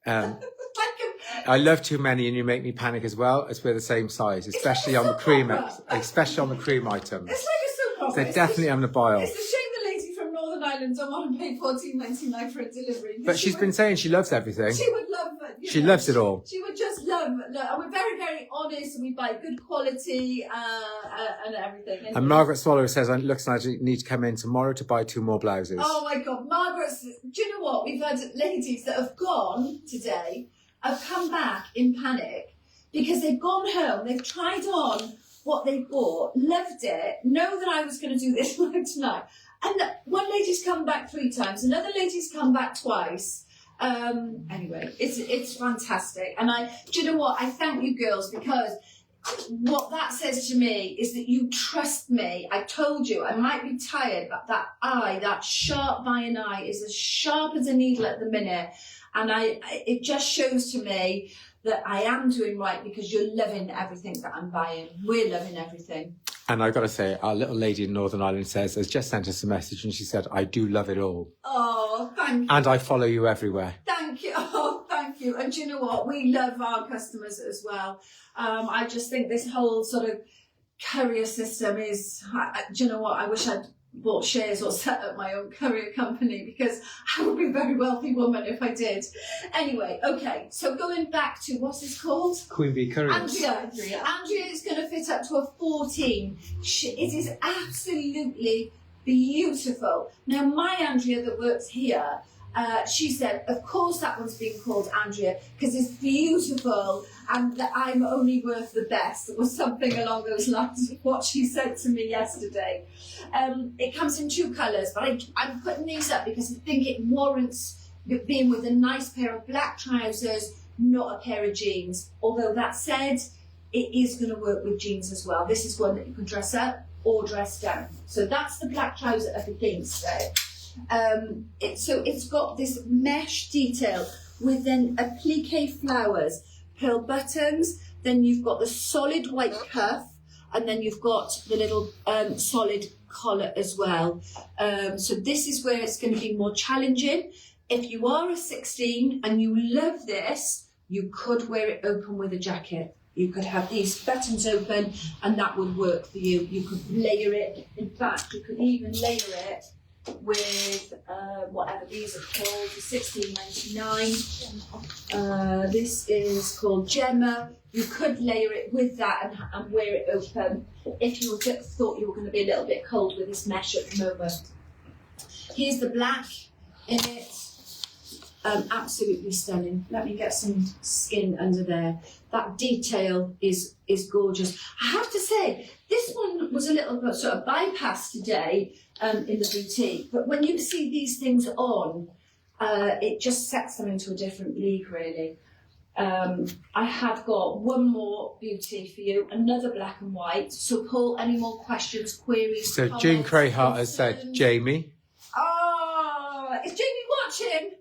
I love too many and you make me panic as well, as we're the same size, especially on the cream items. It's like a soap opera. They're definitely having a buy-off. It's a shame the lady from Northern Ireland don't want to pay $14.99 for a delivery. But she's been saying she loves everything. She would love it. She loves it all. She would just love it. And we're very, very honest, and we buy good quality and everything. And Margaret Swallow says, it looks like I need to come in tomorrow to buy 2 more blouses. Oh my God, Margaret, do you know what? We've had ladies that have gone today, have come back in panic because they've gone home, they've tried on what they bought, loved it, know that I was going to do this live tonight. And one lady's come back 3 times, another lady's come back twice. Anyway, it's fantastic. And do you know what? I thank you girls, because what that says to me is that you trust me. I told you I might be tired, but that sharp iron eye is as sharp as a needle at the minute. And it just shows to me that I am doing right, because you're loving everything that I'm buying. We're loving everything. And I've got to say, our little lady in Northern Ireland has just sent us a message, and she said, I do love it all. Oh, thank you. And I follow you everywhere. Thank you. Oh, thank you. And do you know what? We love our customers as well. I just think this whole sort of courier system is, do you know what? I wish I'd bought shares or set up my own courier company, because I would be a very wealthy woman if I did. Anyway, okay. So going back to, what's this called? Queen Bee Couriers. Andrea is going to fit up to a 14. It is absolutely beautiful. Now, my Andrea that works here, she said, of course that one's being called Andrea because it's beautiful and that I'm only worth the best. It was something along those lines of what she said to me yesterday. It comes in 2 colours, but I'm putting these up because I think it warrants being with a nice pair of black trousers, not a pair of jeans. Although that said, it is going to work with jeans as well. This is one that you can dress up or dress down. So that's the black trouser up against it. So it's got this mesh detail with then applique flowers, pearl buttons, then you've got the solid white cuff, and then you've got the little solid collar as well. So this is where it's going to be more challenging. If you are a 16 and you love this, you could wear it open with a jacket. You could have these buttons open and that would work for you. You could layer it. In fact, you could even layer it with whatever these are called, $16.99. This is called Gemma. You could layer it with that and wear it open if you thought you were going to be a little bit cold with this mesh at the moment. Here's the black in it. Absolutely stunning. Let me get some skin under there. That detail is gorgeous. I have to say, this one was a little bit sort of bypassed today in the boutique, but when you see these things on, it just sets them into a different league, really. I have got one more beauty for you, another black and white. So Paul, any more questions, queries, So comments, June Crayhart has said, concerns? Jamie. Oh, is Jamie watching?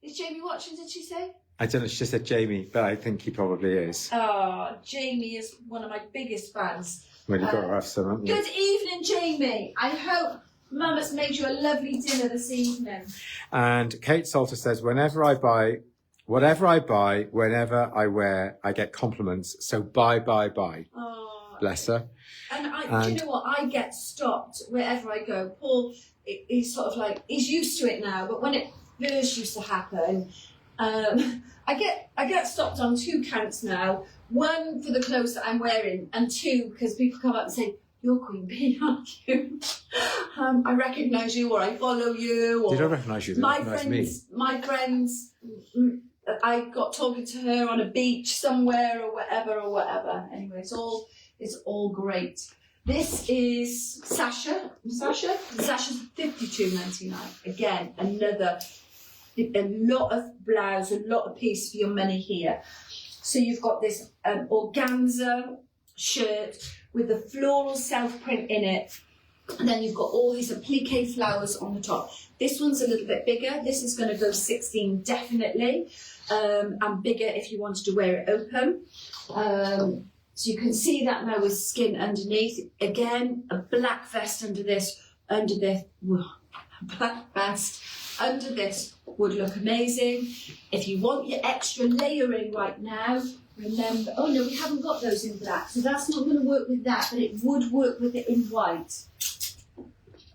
Is Jamie watching, did she say? I don't know, she just said Jamie, but I think he probably is. Oh, Jamie is one of my biggest fans. Well, you've got to have some, haven't you? Good evening, Jamie. I hope Mama's made you a lovely dinner this evening. And Kate Salter says, whatever I buy, whenever I wear, I get compliments. So buy. Oh, Bless her. And do you know what? I get stopped wherever I go. Paul, he's sort of like, he's used to it now, but when it first used to happen, I get stopped on 2 counts now. 1 for the clothes that I'm wearing, and 2 because people come up and say, "You're Queen Bee, aren't you?" I recognise you, or I follow you. Or Did I recognise you? They recognise me. My friends, I got talking to her on a beach somewhere, or whatever. Anyway, it's all great. This is Sasha. Sasha's $52.99. Again, a lot of blouse, a lot of piece for your money here. So you've got this organza shirt with the floral self-print in it. And then you've got all these applique flowers on the top. This one's a little bit bigger. This is going to go 16 definitely. And bigger if you wanted to wear it open. So you can see that now with skin underneath. Again, a black vest under this, black vest under this would look amazing. If you want your extra layering right now, remember, oh no, we haven't got those in black, so that's not going to work with that, but it would work with it in white.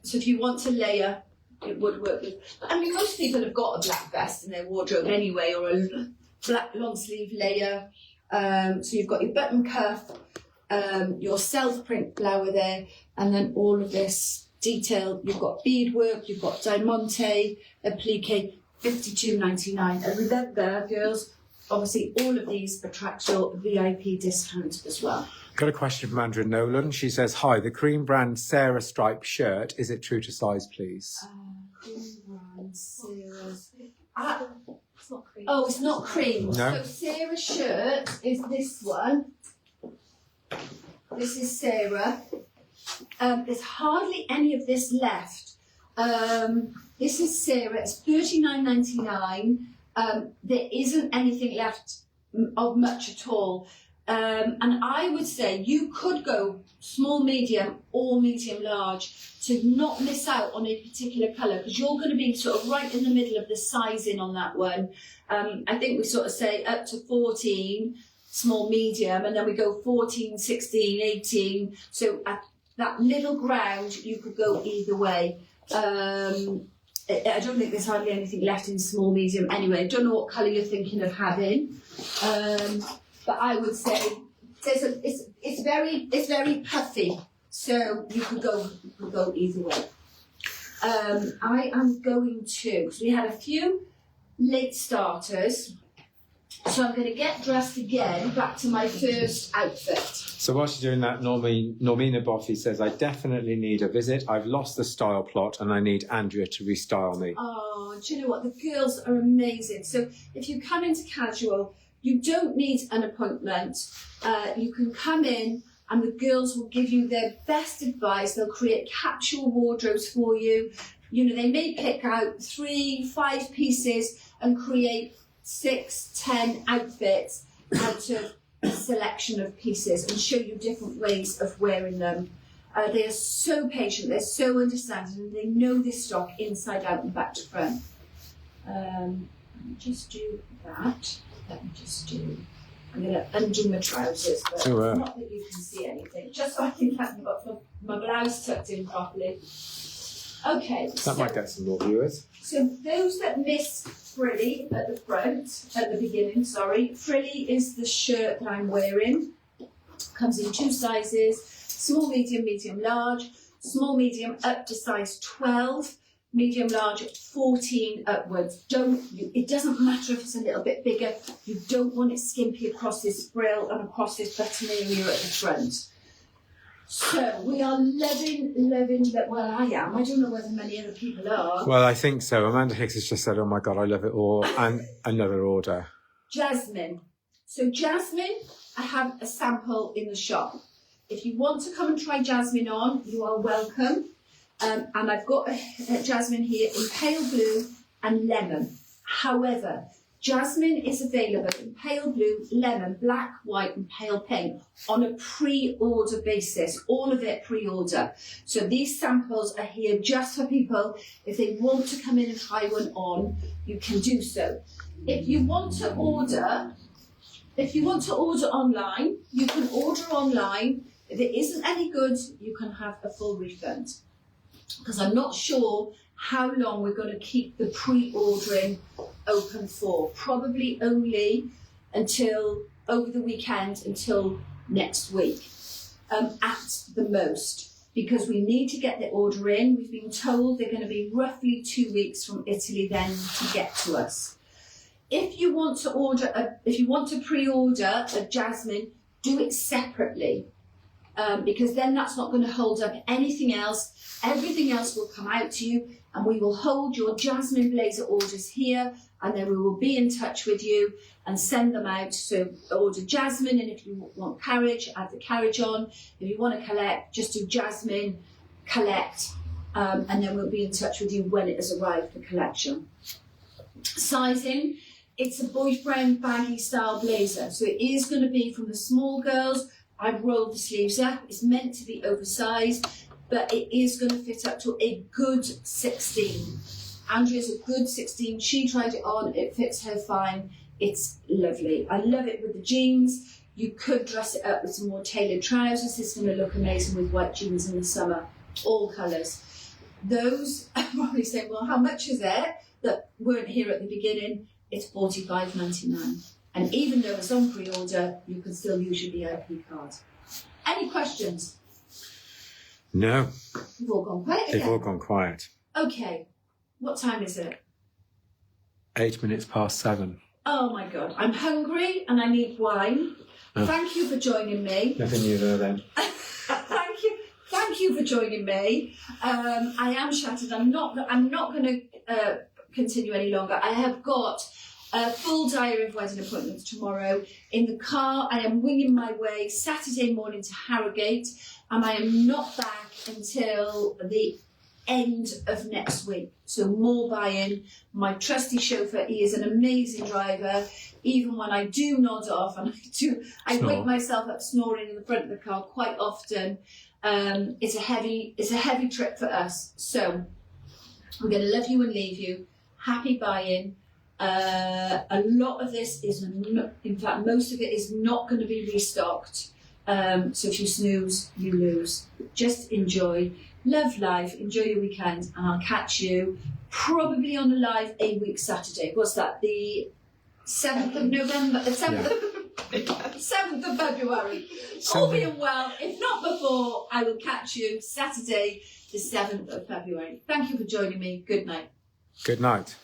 So if you want to layer, it would work with, I mean, most people have got a black vest in their wardrobe anyway, or a black long sleeve layer. So you've got your button cuff, your self-print flower there, and then all of this detail. You've got beadwork, you've got diamante, applique, $52.99. And remember, girls, obviously all of these attract your VIP discount as well. Got a question from Andrea Nolan. She says, hi, the cream brand Sarah striped shirt, is it true to size, please? Cream brand, Sarah's. It's not cream. Oh, it's not cream. No. So Sarah's shirt is this one. This is Sarah. There's hardly any of this left. This is Sarah. It's $39.99. There isn't anything left of much at all. And I would say you could go small, medium, or medium large to not miss out on a particular colour, because you're going to be sort of right in the middle of the sizing on that one. I think we sort of say up to 14, small, medium, and then we go 14, 16, 18. So at that middle ground, you could go either way. I don't think there's hardly anything left in small, medium anyway. I don't know what colour you're thinking of having. But I would say it's very puffy, so you could go either way. I am going to, because we had a few late starters, so I'm going to get dressed again back to my first outfit. So while she's doing that, Normina Boffy says, I definitely need a visit. I've lost the style plot and I need Andrea to restyle me. Oh, do you know what? The girls are amazing. So if you come into casual, you don't need an appointment. You can come in and the girls will give you their best advice. They'll create capsule wardrobes for you. You know, they may pick out 3, 5 pieces and create 6, 10 outfits out of a selection of pieces and show you different ways of wearing them. They are so patient, they're so understanding, and they know this stock inside out and back to front. Let me just do that. I'm going to undo my trousers, but not that you can see anything, just so I think I've got my blouse tucked in properly. Okay. That might get some more viewers. So those that missed Frilly at the beginning, Frilly is the shirt that I'm wearing. Comes in 2 sizes, small, medium, medium, large, small, medium up to size 12, medium, large 14 upwards. It doesn't matter if it's a little bit bigger, you don't want it skimpy across this frill and across this button area at the front. So we are loving that. Well, I am. I don't know whether many other people are. Well, I think so. Amanda Hicks has just said, oh my God, I love it all. And another order. Jasmine. So Jasmine, I have a sample in the shop. If you want to come and try Jasmine on, you are welcome. And I've got a Jasmine here in pale blue and lemon. However, Jasmine is available in pale blue, lemon, black, white and pale pink on a pre-order basis. All of it pre-order. So these samples are here just for people. If they want to come in and try one on, you can do so. If you want to order online, you can order online. If it isn't any good, you can have a full refund. Because I'm not sure how long we're going to keep the pre-ordering open for. Probably only until over the weekend, until next week, at the most, because we need to get the order in. We've been told they're going to be roughly 2 weeks from Italy then to get to us. If you want to pre-order a Jasmine, do it separately, because then that's not going to hold up anything else. Everything else will come out to you, and we will hold your Jasmine blazer orders here, and then we will be in touch with you and send them out. So order Jasmine, and if you want carriage, add the carriage on. If you want to collect, just do Jasmine, collect, and then we'll be in touch with you when it has arrived for collection. Sizing, it's a boyfriend baggy style blazer, so it is going to be from the small girls. I've rolled the sleeves up. It's meant to be oversized, but it is going to fit up to a good 16. Andrea's a good 16. She tried it on. It fits her fine. It's lovely. I love it with the jeans. You could dress it up with some more tailored trousers. It's going to look amazing with white jeans in the summer. All colours. Those, I'm probably saying, well, how much is it? That weren't here at the beginning. It's $45.99. And even though it's on pre-order, you can still use your VIP card. Any questions? No. You've all gone quiet again. They've all gone quiet. Okay. What time is it? 8 minutes past 7. Oh my God. I'm hungry and I need wine. Oh. Thank you for joining me. Nothing new there then. Thank you for joining me. I am shattered. I'm not going to continue any longer. I have got a full diary of wedding appointments tomorrow. In the car, I am winging my way Saturday morning to Harrogate, and I am not back until the end of next week. So more buy-in. My trusty chauffeur, he is an amazing driver. Even when I do nod off and I wake myself up snoring in the front of the car quite often. It's a heavy trip for us. So we're going to love you and leave you. Happy buy-in. A lot of this is, in fact, most of it is not going to be restocked. So if you snooze, you lose. Just enjoy. Love life. Enjoy your weekend. And I'll catch you probably on a live 8-week Saturday. What's that? The 7th of November? The 7th of February. All being well. If not before, I will catch you Saturday, the 7th of February. Thank you for joining me. Good night. Good night.